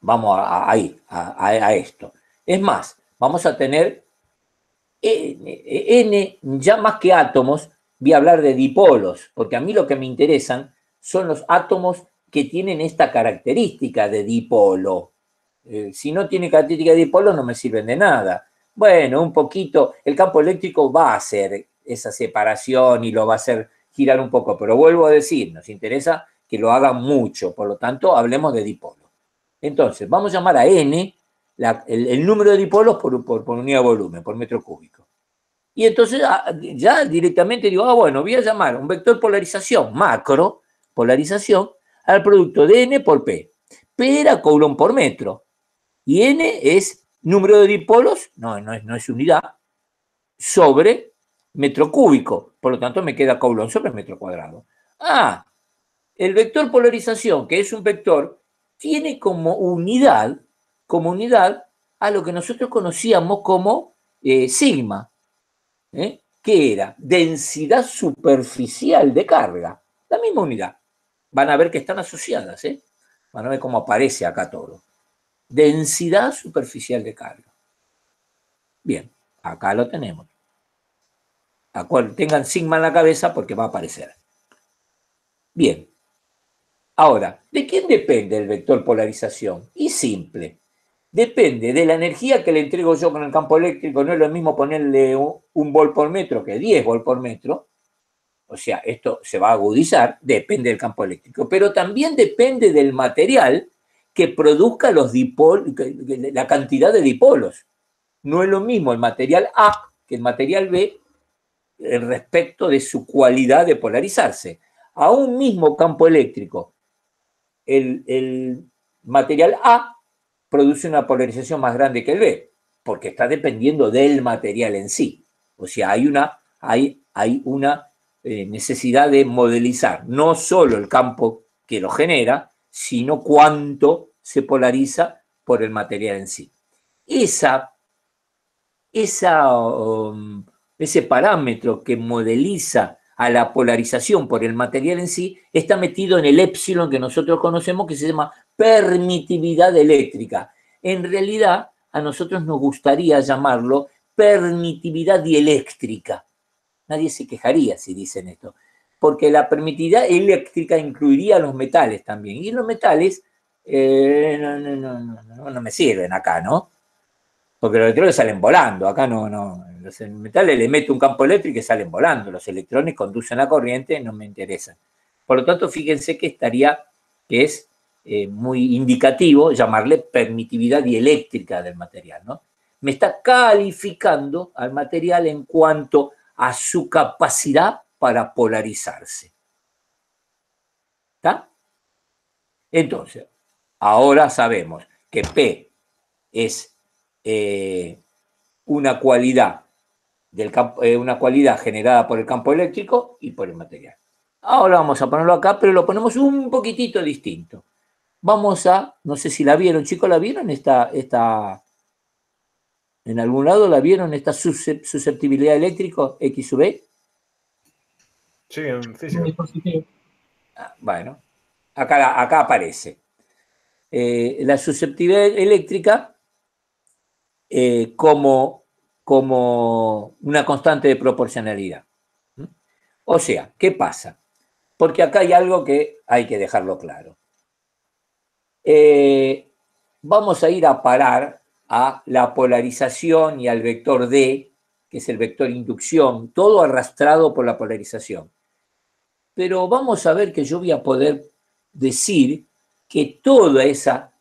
vamos a ir a esto. Es más, vamos a tener N, ya más que átomos, voy a hablar de dipolos, porque a mí lo que me interesan son los átomos que tienen esta característica de dipolo. Si no tiene característica de dipolo, no me sirven de nada. Bueno, un poquito, el campo eléctrico va a hacer esa separación y lo va a hacer girar un poco, pero vuelvo a decir, nos interesa que lo haga mucho, por lo tanto, hablemos de dipolo. Entonces, vamos a llamar a N el número de dipolos por unidad de volumen, por metro cúbico. Y entonces ya directamente digo, bueno, voy a llamar un vector polarización, macro polarización, al producto de N por P. P era Coulomb por metro. Y N es número de dipolos, no es unidad, sobre metro cúbico. Por lo tanto, me queda Coulomb sobre metro cuadrado. El vector polarización, que es un vector, tiene como unidad a lo que nosotros conocíamos como sigma, que era densidad superficial de carga, la misma unidad. Van a ver que están asociadas, van a ver cómo aparece acá todo. Densidad superficial de carga. Bien, acá lo tenemos. Tengan sigma en la cabeza porque va a aparecer. Bien. Ahora, ¿de quién depende el vector polarización? Y simple. Depende de la energía que le entrego yo con el campo eléctrico. No es lo mismo ponerle un volt por metro que 10 volt por metro. O sea, esto se va a agudizar, depende del campo eléctrico. Pero también depende del material que produzca la cantidad de dipolos. No es lo mismo el material A que el material B respecto de su cualidad de polarizarse. A un mismo campo eléctrico, el material A produce una polarización más grande que el B, porque está dependiendo del material en sí. O sea, hay una necesidad de modelizar no solo el campo que lo genera, sino cuánto se polariza por el material en sí. Ese parámetro que modeliza a la polarización por el material en sí está metido en el épsilon que nosotros conocemos, que se llama permitividad eléctrica. En realidad, a nosotros nos gustaría llamarlo permitividad dieléctrica. Nadie se quejaría si dicen esto, porque la permitividad eléctrica incluiría los metales también. Y los metales no me sirven acá, ¿no? Porque los electrones salen volando, acá no. Los metales le meto un campo eléctrico y salen volando. Los electrones conducen la corriente, no me interesan. Por lo tanto, fíjense que es muy indicativo llamarle permitividad dieléctrica del material, ¿no? me está calificando al material en cuanto a su capacidad para polarizarse. ¿Está? Entonces, ahora sabemos que P es una cualidad una cualidad generada por el campo eléctrico y por el material. Ahora vamos a ponerlo acá, pero lo ponemos un poquitito distinto. Vamos a, no sé si la vieron, chicos, ¿la vieron en algún lado la vieron esta susceptibilidad eléctrica X sub E? Sí, en física. Bueno, acá aparece. La susceptibilidad eléctrica como una constante de proporcionalidad. O sea, ¿qué pasa? Porque acá hay algo que hay que dejarlo claro. Vamos a ir a parar a la polarización y al vector D, que es el vector inducción, todo arrastrado por la polarización. Pero vamos a ver que yo voy a poder decir que toda esa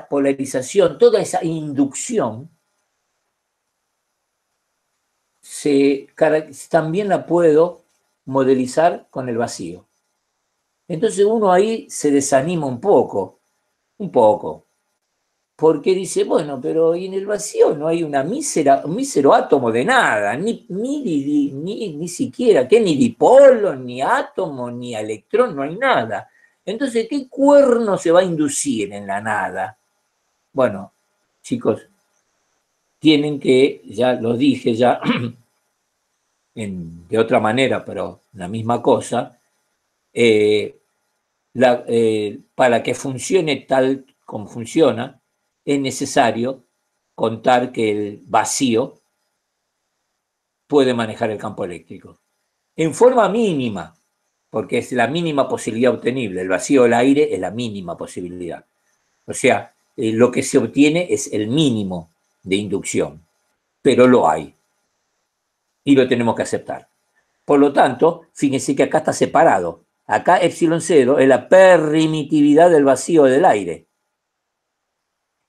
polarización, toda esa inducción, también la puedo modelizar con el vacío. Entonces uno ahí se desanima un poco, porque dice, bueno, pero en el vacío no hay un mísero átomo de nada, ni siquiera, que ni dipolo, ni átomo, ni electrón, no hay nada. Entonces, ¿qué cuerno se va a inducir en la nada? Bueno, chicos, tienen que, ya lo dije ya de otra manera, pero la misma cosa, para que funcione tal como funciona, es necesario contar que el vacío puede manejar el campo eléctrico. En forma mínima, porque es la mínima posibilidad obtenible. El vacío del aire es la mínima posibilidad. O sea, lo que se obtiene es el mínimo de inducción, pero lo hay. Y lo tenemos que aceptar. Por lo tanto, fíjense que acá está separado. Acá epsilon 0 es la permitividad del vacío del aire.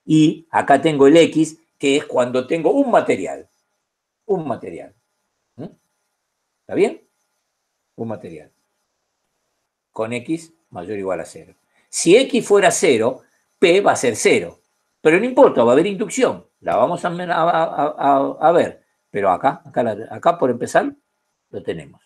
Y acá tengo el X, que es cuando tengo un material. Un material. ¿Está bien? Un material. Con X mayor o igual a 0. Si X fuera 0, P va a ser 0. Pero no importa, va a haber inducción. La vamos a ver. Pero acá por empezar, lo tenemos.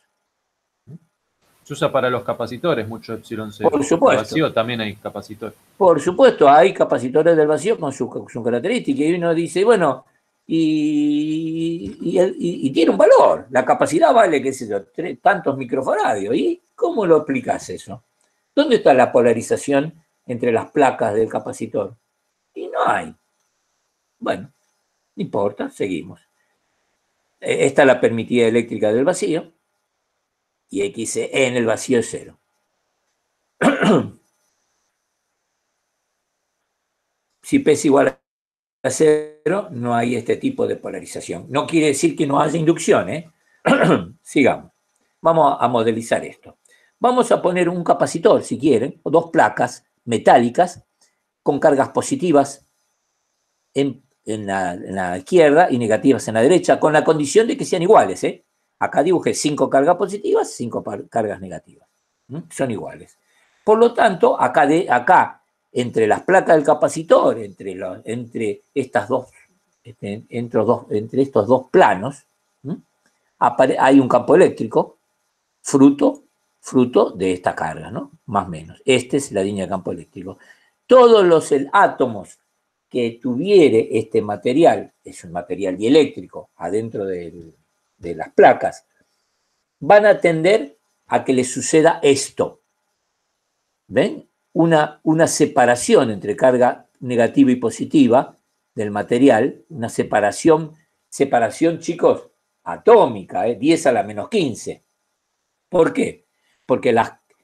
Se usa para los capacitores mucho epsilon 0. Por supuesto. En vacío también hay capacitores. Por supuesto, hay capacitores del vacío con su característica. Y uno dice, bueno, y tiene un valor. La capacidad vale, qué sé yo, tantos microfaradios. ¿Y cómo lo aplicas eso? ¿Dónde está la polarización entre las placas del capacitor? Y no hay. Bueno, no importa, seguimos. Esta es la permitida eléctrica del vacío. Y X en el vacío es 0. Si P es igual a 0, no hay este tipo de polarización. No quiere decir que no haya inducción, ¿eh? Sigamos. Vamos a modelizar esto. Vamos a poner un capacitor, si quieren, o dos placas metálicas con cargas positivas en la izquierda y negativas en la derecha, con la condición de que sean iguales, ¿eh? Acá dibujé 5 cargas positivas, 5 cargas negativas. Son iguales. Por lo tanto, acá entre las placas del capacitor, entre estos dos planos, hay un campo eléctrico fruto de esta carga, ¿no? Más o menos. Esta es la línea de campo eléctrico. Todos los átomos que tuviere este material, es un material dieléctrico adentro de las placas, van a tender a que les suceda esto. ¿Ven? Una separación entre carga negativa y positiva del material, una separación, chicos, atómica, 10 a la menos 15. ¿Por qué? Porque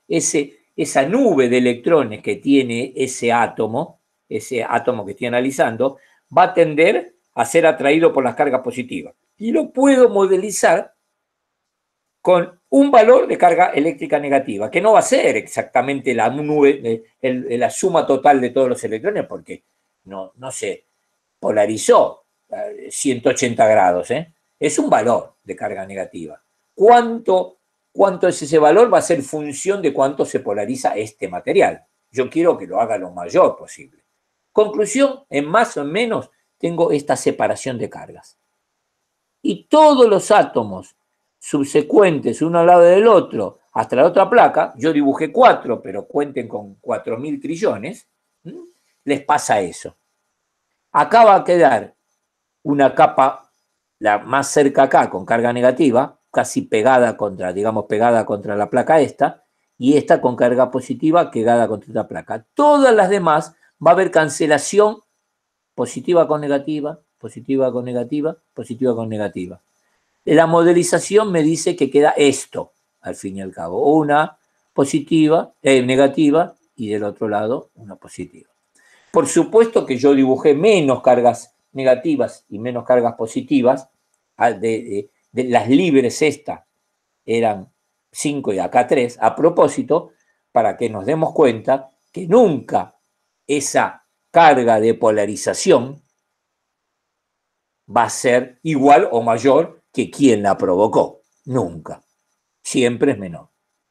esa nube de electrones que tiene ese átomo que estoy analizando, va a tender a ser atraído por las cargas positivas. Y lo puedo modelizar con un valor de carga eléctrica negativa, que no va a ser exactamente la nube, la suma total de todos los electrones, porque no se polarizó. 180 grados, ¿eh? Es un valor de carga negativa. ¿Cuánto es ese valor? Va a ser función de cuánto se polariza este material. Yo quiero que lo haga lo mayor posible. Conclusión, en más o en menos, tengo esta separación de cargas. Y todos los átomos subsecuentes, uno al lado del otro, hasta la otra placa, yo dibujé 4, pero cuenten con 4.000 trillones, les pasa eso. Acá va a quedar una capa, la más cerca acá, con carga negativa, casi pegada contra, digamos, pegada contra la placa esta, y esta con carga positiva pegada contra esta placa. Todas las demás va a haber cancelación positiva con negativa, positiva con negativa, positiva con negativa. La modelización me dice que queda esto, al fin y al cabo, una positiva, negativa, y del otro lado una positiva. Por supuesto que yo dibujé menos cargas negativas y menos cargas positivas, de las libres estas eran 5 y acá 3, a propósito, para que nos demos cuenta que nunca esa carga de polarización va a ser igual o mayor que quien la provocó. Nunca. Siempre es menor.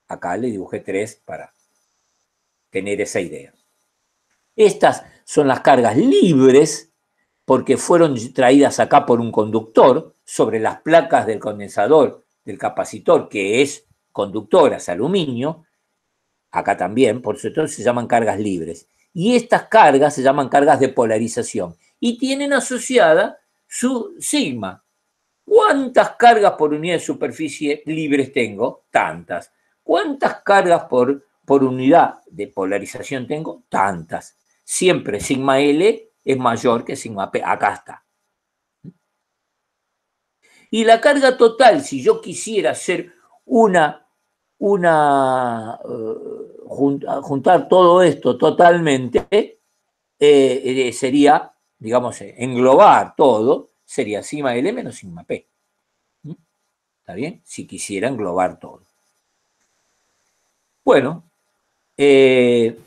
Acá le dibujé 3 para tener esa idea. Estas son las cargas libres porque fueron traídas acá por un conductor sobre las placas del condensador, del capacitor, que es conductora, es aluminio. Acá también, por eso se llaman cargas libres. Y estas cargas se llaman cargas de polarización y tienen asociada su sigma. ¿Cuántas cargas por unidad de superficie libres tengo? Tantas. ¿Cuántas cargas por unidad de polarización tengo? Tantas. Siempre sigma L es mayor que sigma P. Acá está. Y la carga total, si yo quisiera hacer juntar todo esto totalmente, sería, digamos, englobar todo, sería sigma L menos sigma P. ¿Está bien? Si quisiera englobar todo. Bueno.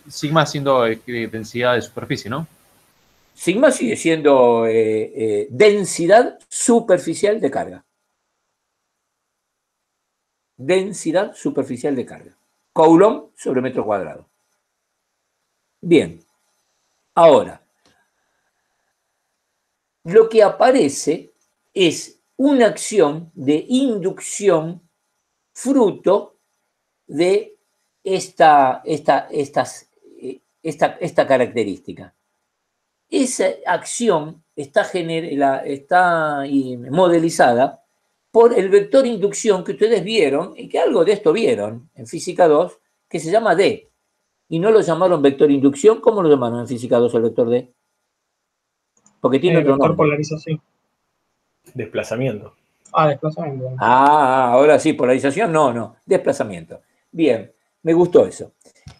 Sigma siendo densidad de superficie, ¿no? Sigma sigue siendo densidad superficial de carga. Densidad superficial de carga. Coulomb sobre metro cuadrado. Bien. Ahora, lo que aparece es una acción de inducción fruto de esta característica. Esa acción está modelizada por el vector inducción que ustedes vieron, y que algo de esto vieron en física 2, que se llama D. Y no lo llamaron vector inducción, ¿cómo lo llamaron en física 2 el vector D? Porque tiene otro vector nombre. Polarización. Desplazamiento. Desplazamiento. Ahora sí, polarización, no, desplazamiento. Bien, me gustó eso.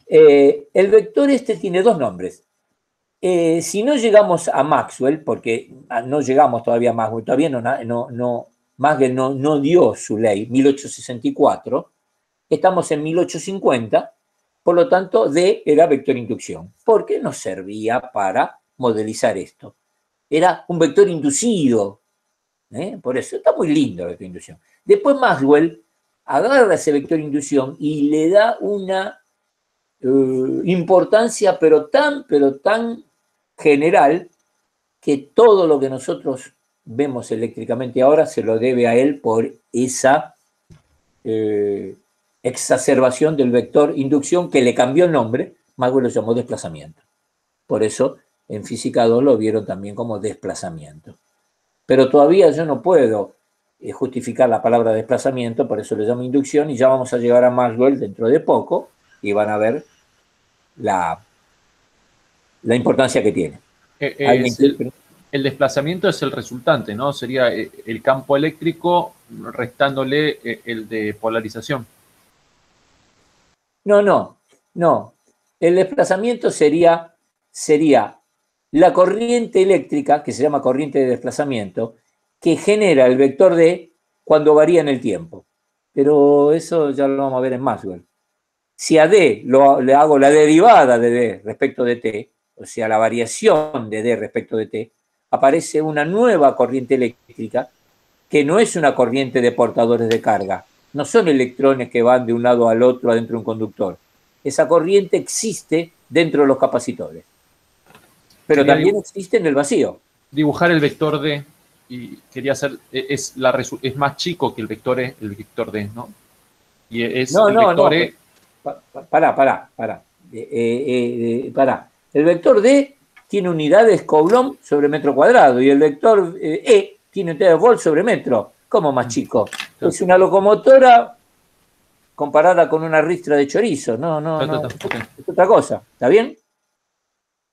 El vector este tiene dos nombres. Si no llegamos a Maxwell, porque no llegamos todavía a Maxwell, todavía Maxwell no dio su ley, 1864, estamos en 1850, por lo tanto D era vector inducción, porque nos servía para modelizar esto. Era un vector inducido, por eso está muy lindo el vector inducción. Después Maxwell agarra ese vector inducción y le da una importancia pero tan general que todo lo que nosotros vemos eléctricamente ahora se lo debe a él por esa exacerbación del vector inducción que le cambió el nombre. Maxwell lo llamó desplazamiento. Por eso en física 2 lo vieron también como desplazamiento. Pero todavía yo no puedo justificar la palabra desplazamiento, por eso le llamo inducción, y ya vamos a llegar a Maxwell dentro de poco y van a ver la importancia que tiene. El desplazamiento es el resultante, ¿no? Sería el campo eléctrico restándole el de polarización. No. El desplazamiento sería la corriente eléctrica, que se llama corriente de desplazamiento, que genera el vector D cuando varía en el tiempo. Pero eso ya lo vamos a ver en Maxwell. Si a D le hago la derivada de D respecto de T, o sea, la variación de D respecto de T, aparece una nueva corriente eléctrica que no es una corriente de portadores de carga, no son electrones que van de un lado al otro adentro de un conductor. Esa corriente existe dentro de los capacitores, pero Quería también existe en el vacío. dibujar el vector D y quería hacer, es más chico que el vector D, ¿no? Y es No, el no, vector no. E. Pará. El vector D tiene unidades Coulomb sobre metro cuadrado y el vector E tiene unidades Volt sobre metro. ¿Cómo más chico? Claro. Es una locomotora comparada con una ristra de chorizo. No. Okay. Es otra cosa. ¿Está bien?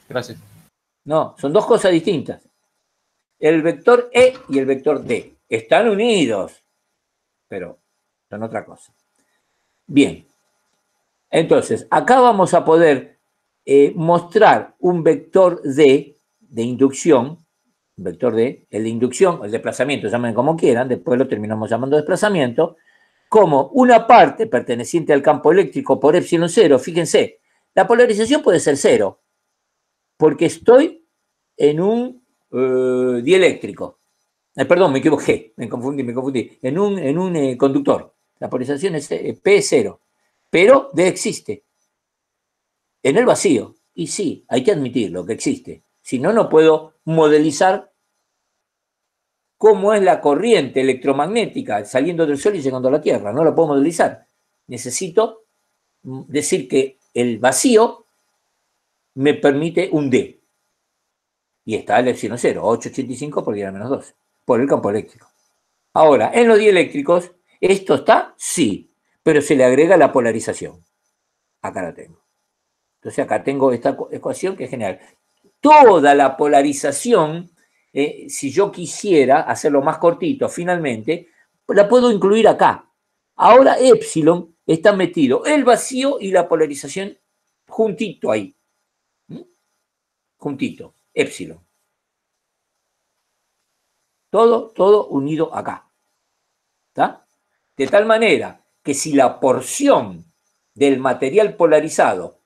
Gracias. No, son dos cosas distintas. El vector E y el vector D están unidos, pero son otra cosa. Bien. Entonces, acá vamos a poder mostrar un vector D de inducción, vector D, el de inducción, el desplazamiento, llamen como quieran, después lo terminamos llamando desplazamiento, como una parte perteneciente al campo eléctrico por epsilon 0. Fíjense, la polarización puede ser 0, porque estoy en un dieléctrico. Perdón, me equivoqué, me confundí. En un conductor. La polarización es P0, pero D existe. En el vacío. Y sí, hay que admitirlo, que existe. Si no, no puedo modelizar cómo es la corriente electromagnética saliendo del Sol y llegando a la Tierra. No lo puedo modelizar. Necesito decir que el vacío me permite un D. Y está el epsilon 0, 885 por 10⁻², por el campo eléctrico. Ahora, en los dieléctricos, ¿esto está? Sí, pero se le agrega la polarización. Acá la tengo. Entonces acá tengo esta ecuación que es genial. Toda la polarización, si yo quisiera hacerlo más cortito finalmente, la puedo incluir acá. Ahora epsilon está metido el vacío y la polarización juntito ahí. Juntito, epsilon. Todo unido acá. ¿Está? De tal manera que si la porción del material polarizado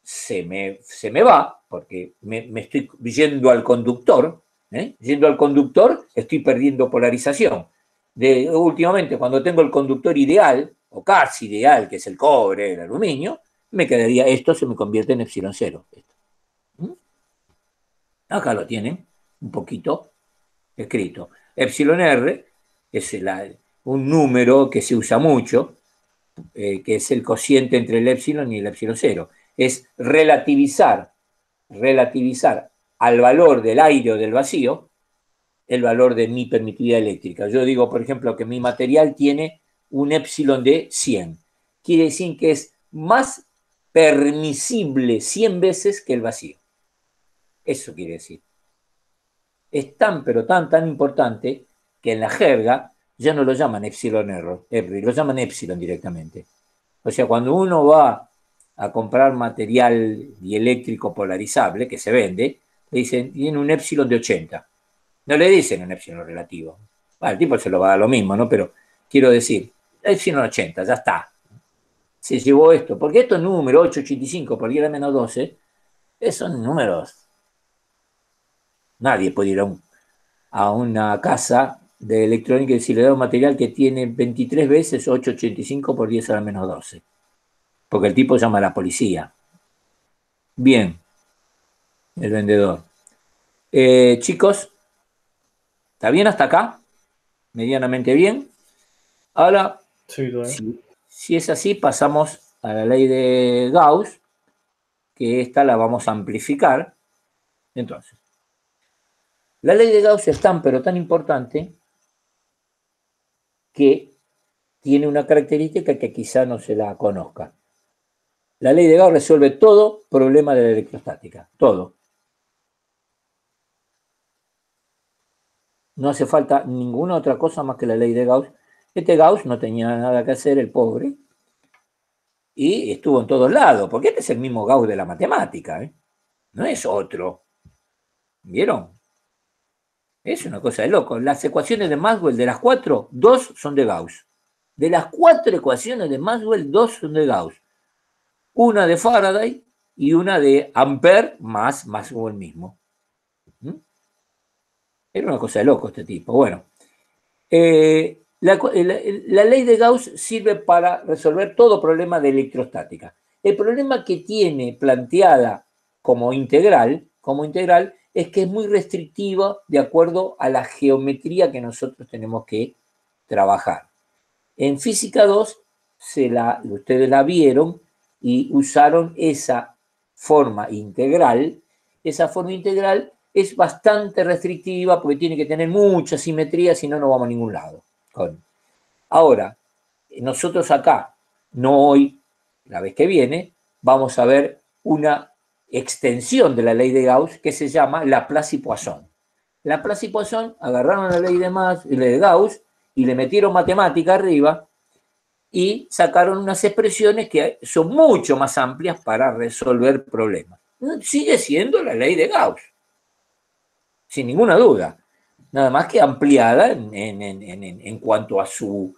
se me va, porque me estoy yendo al conductor, yendo al conductor estoy perdiendo polarización. Últimamente, cuando tengo el conductor ideal, o casi ideal, que es el cobre, el aluminio, me quedaría, esto se me convierte en epsilon 0. Acá lo tienen, un poquito escrito. Epsilon R es un número que se usa mucho, que es el cociente entre el epsilon y el epsilon 0. Es relativizar al valor del aire o del vacío el valor de mi permitividad eléctrica. Yo digo, por ejemplo, que mi material tiene un epsilon de 100. Quiere decir que es más permisible 100 veces que el vacío. Eso quiere decir. Es tan, pero tan importante que en la jerga ya no lo llaman epsilon R, lo llaman epsilon directamente. O sea, cuando uno va a comprar material dieléctrico polarizable que se vende, le dicen, tiene un epsilon de 80. No le dicen un epsilon relativo. Bueno, el tipo se lo va a dar lo mismo, ¿no? Pero quiero decir, epsilon 80, ya está. Se llevó esto, porque estos números, 885 por 10⁻², son números. Nadie puede ir a una casa de electrónica y si le da un material que tiene 23 veces 885 por 10⁻². Porque el tipo llama a la policía. Bien, el vendedor. Chicos, ¿está bien hasta acá? Medianamente bien. Ahora, Sí, todo bien. si es así, pasamos a la ley de Gauss, que esta la vamos a amplificar. Entonces, la ley de Gauss es tan, pero tan importante que tiene una característica que quizá no se la conozca. La ley de Gauss resuelve todo problema de la electrostática, todo. No hace falta ninguna otra cosa más que la ley de Gauss. Este Gauss no tenía nada que hacer, el pobre, y estuvo en todos lados, porque este es el mismo Gauss de la matemática, no es otro. ¿Vieron? Es una cosa de loco. Las ecuaciones de Maxwell, de las 4, 2 son de Gauss. De las 4 ecuaciones de Maxwell, 2 son de Gauss. Una de Faraday y una de Ampère más Maxwell mismo. Era una cosa de loco este tipo. Bueno, la ley de Gauss sirve para resolver todo problema de electrostática. El problema que tiene planteada como integral es que es muy restrictiva de acuerdo a la geometría que nosotros tenemos que trabajar. En física 2, ustedes la vieron y usaron esa forma integral. Esa forma integral es bastante restrictiva porque tiene que tener mucha simetría, si no, no vamos a ningún lado. Ahora, nosotros acá, no hoy, la vez que viene, vamos a ver una extensión de la ley de Gauss que se llama Laplace y Poisson. Laplace y Poisson agarraron la ley de Gauss y le metieron matemática arriba y sacaron unas expresiones que son mucho más amplias para resolver problemas. Sigue siendo la ley de Gauss, sin ninguna duda, nada más que ampliada en cuanto a su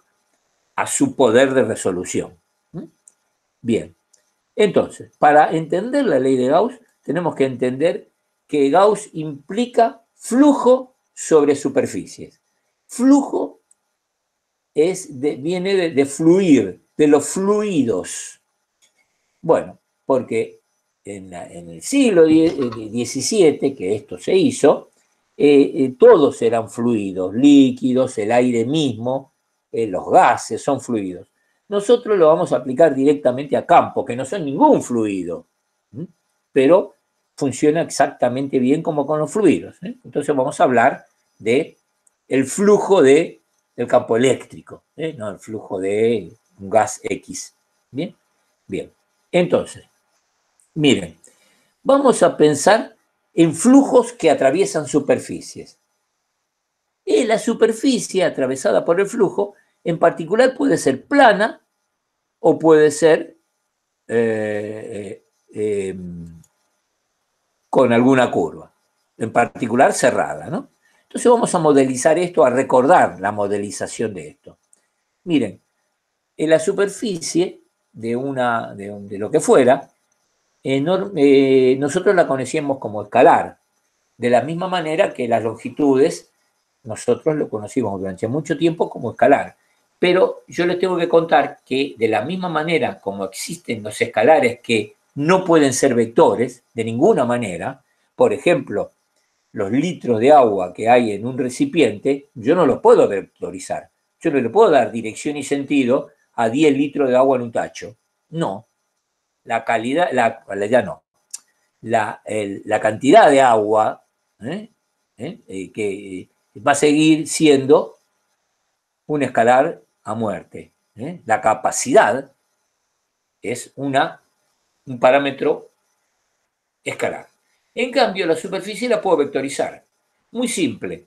poder de resolución. Bien, entonces, para entender la ley de Gauss, tenemos que entender que Gauss implica flujo sobre superficies. Flujo viene de fluir, de los fluidos. Bueno, porque en el siglo XVII, que esto se hizo, todos eran fluidos, líquidos, el aire mismo, los gases son fluidos. Nosotros lo vamos a aplicar directamente a campo, que no son ningún fluido, pero funciona exactamente bien como con los fluidos. Entonces vamos a hablar del flujo del campo eléctrico, no el flujo de un gas X. Bien, bien. Entonces, miren, vamos a pensar en flujos que atraviesan superficies. La superficie atravesada por el flujo, en particular, puede ser plana o puede ser con alguna curva, en particular cerrada, ¿no? Entonces vamos a modelizar esto, a recordar la modelización de esto. Miren, en la superficie de lo que fuera, nosotros la conocíamos como escalar, de la misma manera que las longitudes nosotros lo conocimos durante mucho tiempo como escalar. Pero yo les tengo que contar que de la misma manera como existen los escalares que no pueden ser vectores de ninguna manera, por ejemplo, los litros de agua que hay en un recipiente, yo no los puedo vectorizar. Yo no le puedo dar dirección y sentido a 10 litros de agua en un tacho. No. La calidad, ya no. La cantidad de agua que va a seguir siendo un escalar a muerte. La capacidad es un parámetro escalar. En cambio, la superficie la puedo vectorizar. Muy simple.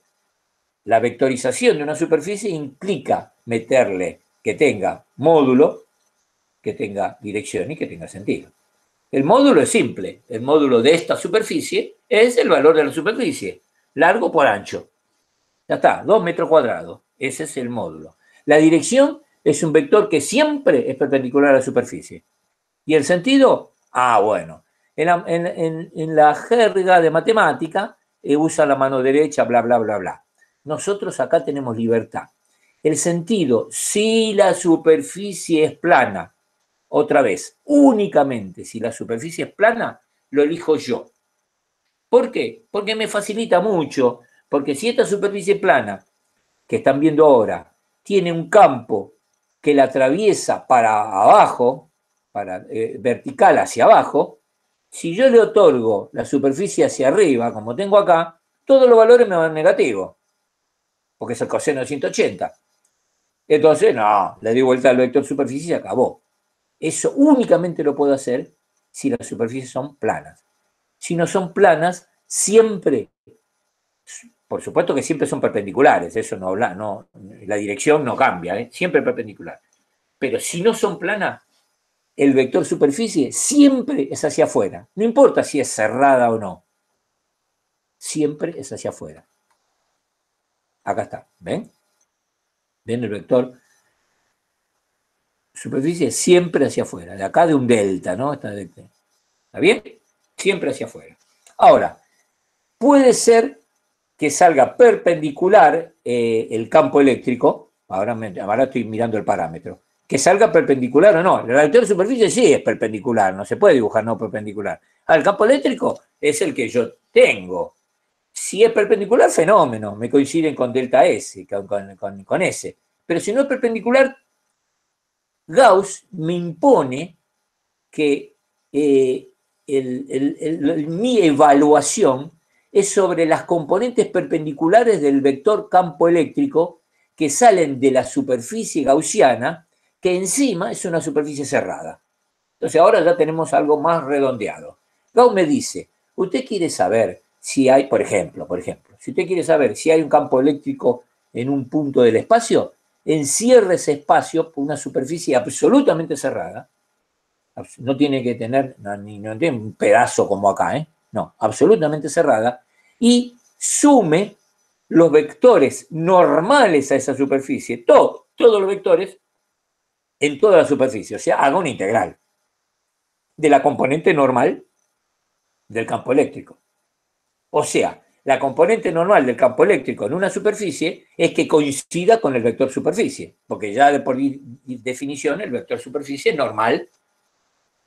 La vectorización de una superficie implica meterle que tenga módulo, que tenga dirección y que tenga sentido. El módulo es simple. El módulo de esta superficie es el valor de la superficie, largo por ancho. Ya está, 2 metros cuadrados. Ese es el módulo. La dirección es un vector que siempre es perpendicular a la superficie. ¿Y el sentido? Bueno. En la jerga de matemática usa la mano derecha, bla, bla, bla, bla. Nosotros acá tenemos libertad. El sentido, si la superficie es plana, otra vez, únicamente si la superficie es plana, lo elijo yo. ¿Por qué? Porque me facilita mucho. Porque si esta superficie plana que están viendo ahora tiene un campo que la atraviesa para abajo, vertical hacia abajo, si yo le otorgo la superficie hacia arriba, como tengo acá, todos los valores me van negativos, porque es el coseno de 180. Entonces, no, le doy vuelta al vector superficie y se acabó. Eso únicamente lo puedo hacer si las superficies son planas. Si no son planas, siempre, por supuesto que siempre son perpendiculares, eso no, la dirección no cambia, siempre perpendicular. Pero si no son planas, el vector superficie siempre es hacia afuera. No importa si es cerrada o no. Siempre es hacia afuera. Acá está, ¿ven? ¿Ven el vector superficie? Siempre hacia afuera. De acá de un delta, ¿no? ¿Está bien? Siempre hacia afuera. Ahora, puede ser que salga perpendicular el campo eléctrico, ahora estoy mirando el parámetro, que salga perpendicular o no. El vector de superficie sí es perpendicular, no se puede dibujar no perpendicular. El campo eléctrico es el que yo tengo. Si es perpendicular, fenómeno, me coinciden con delta S, con S. Pero si no es perpendicular, Gauss me impone que mi evaluación es sobre las componentes perpendiculares del vector campo eléctrico que salen de la superficie gaussiana, que encima es una superficie cerrada. Entonces ahora ya tenemos algo más redondeado. Gauss me dice, usted quiere saber si hay, por ejemplo, si usted quiere saber si hay un campo eléctrico en un punto del espacio, encierre ese espacio por una superficie absolutamente cerrada. No tiene que tener, no tiene un pedazo como acá, no, absolutamente cerrada, y sume los vectores normales a esa superficie, todos los vectores en toda la superficie, o sea, haga una integral de la componente normal del campo eléctrico. O sea, la componente normal del campo eléctrico en una superficie es que coincida con el vector superficie, porque ya por definición el vector superficie es normal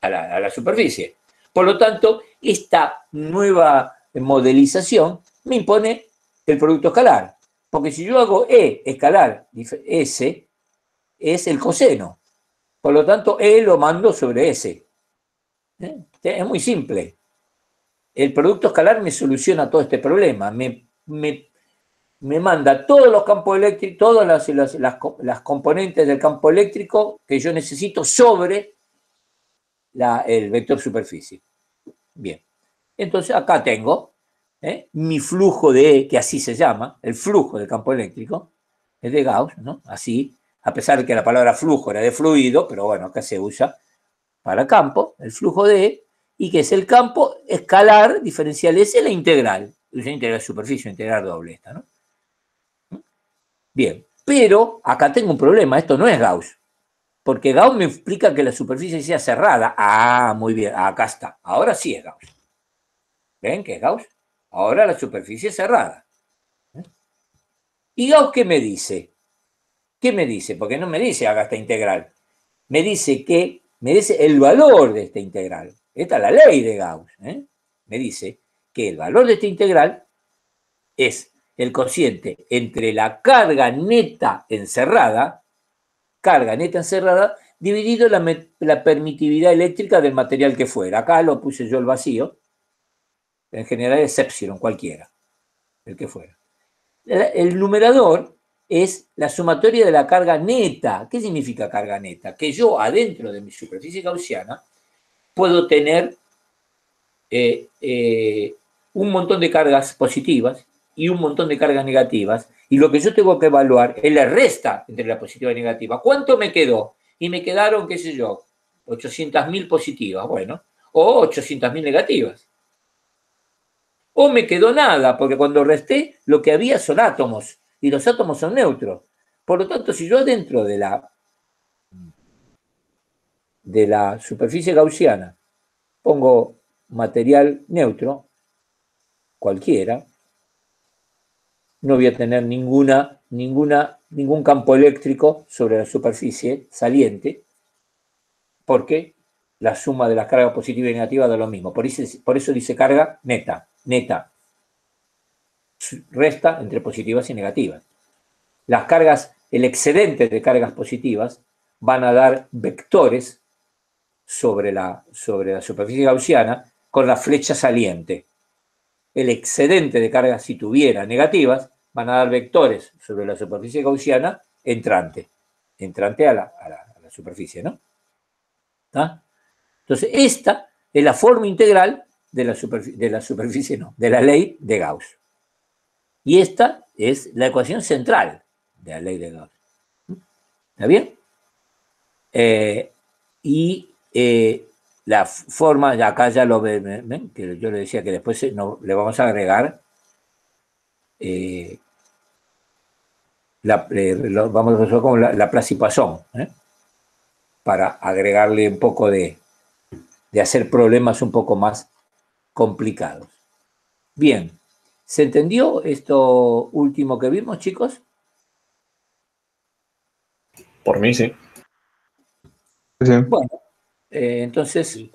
a la superficie. Por lo tanto, esta nueva modelización me impone el producto escalar, porque si yo hago E escalar S, es el coseno. Por lo tanto, E lo mando sobre S. Es muy simple. El producto escalar me soluciona todo este problema. Me manda todos los campos eléctricos, todas las componentes del campo eléctrico que yo necesito sobre el vector superficie. Bien. Entonces acá tengo mi flujo de E, que así se llama, el flujo del campo eléctrico, es de Gauss, ¿no? Así, a pesar de que la palabra flujo era de fluido, pero bueno, acá se usa para campo, el flujo de E, y que es el campo escalar diferencial S, la integral. Usa integral superficie, integral doble esta, ¿no? Bien, pero acá tengo un problema, esto no es Gauss, porque Gauss me explica que la superficie sea cerrada. Ah, muy bien, acá está, ahora sí es Gauss. ¿Ven que es Gauss? Ahora la superficie es cerrada. ¿Y Gauss qué me dice? ¿Qué me dice? Porque no me dice haga esta integral. Me dice el valor de esta integral. Esta es la ley de Gauss. Me dice que el valor de esta integral es el cociente entre la carga neta encerrada, dividido la permitividad eléctrica del material que fuera. Acá lo puse yo el vacío. En general es epsilon, cualquiera, el que fuera. El numerador es la sumatoria de la carga neta. ¿Qué significa carga neta? Que yo adentro de mi superficie gaussiana puedo tener un montón de cargas positivas y un montón de cargas negativas, y lo que yo tengo que evaluar es la resta entre la positiva y la negativa. ¿Cuánto me quedó? Y me quedaron, qué sé yo, 800.000 positivas, bueno, o 800.000 negativas. O me quedó nada, porque cuando resté lo que había son átomos, y los átomos son neutros. Por lo tanto, si yo dentro de la superficie gaussiana pongo material neutro, cualquiera, no voy a tener ningún campo eléctrico sobre la superficie saliente, porque la suma de las cargas positivas y negativas da lo mismo. Por eso dice carga neta. Neta resta entre positivas y negativas. Las cargas, el excedente de cargas positivas van a dar vectores sobre la superficie gaussiana con la flecha saliente. El excedente de cargas, si tuviera negativas, van a dar vectores sobre la superficie gaussiana entrante a la superficie, ¿no? ¿Ah? Entonces, esta es la forma integral de la ley de Gauss. Y esta es la ecuación central de la ley de Gauss. ¿Está bien? La forma, acá ya lo ven, que yo le decía que después le vamos a agregar vamos a resolver como la Laplace-Poisson, para agregarle un poco de hacer problemas un poco más complicados. Bien, ¿Se entendió esto último que vimos, chicos? Por mí, sí. Sí. Bueno, entonces,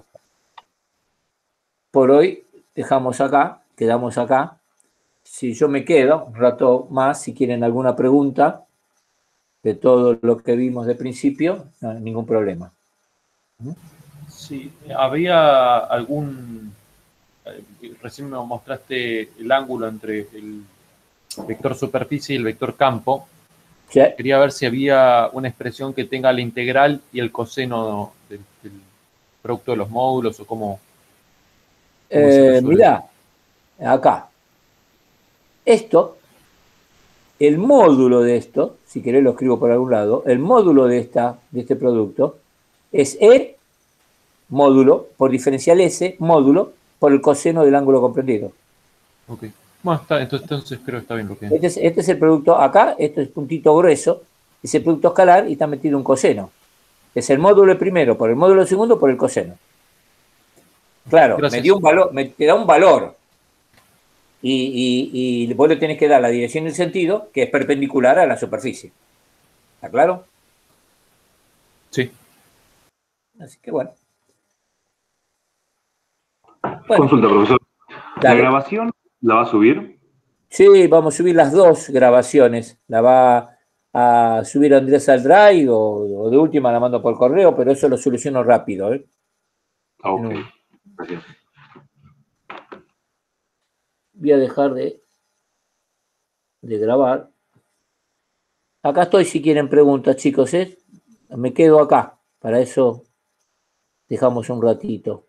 por hoy dejamos acá, quedamos acá. Si yo me quedo un rato más, si quieren alguna pregunta de todo lo que vimos de principio, no hay ningún problema. Sí, había algún... Recién me mostraste el ángulo entre el vector superficie y el vector campo. ¿Sí? Quería ver si había una expresión que tenga la integral y el coseno del producto de los módulos o cómo se resuelve. Mirá, acá. Esto, el módulo de esto, si querés lo escribo por algún lado, el módulo de este producto es E módulo por diferencial S módulo por el coseno del ángulo comprendido. Ok. Bueno, entonces creo que está bien lo que... Este es el producto acá, esto es puntito grueso, es el producto escalar y está metido un coseno. Es el módulo primero por el módulo segundo por el coseno. Claro, Gracias. me dio un valor, te da un valor. Y vos le tenés que dar la dirección y el sentido que es perpendicular a la superficie. ¿Está claro? Sí. Así que bueno. Consulta, profesor. ¿La Dale. grabación la va a subir? Sí, vamos a subir las dos grabaciones. La va a subir Andrés al Drive o de última la mando por correo, pero eso lo soluciono rápido. Ok, gracias. Voy a dejar de grabar. Acá estoy si quieren preguntas, chicos. Me quedo acá. Para eso dejamos un ratito.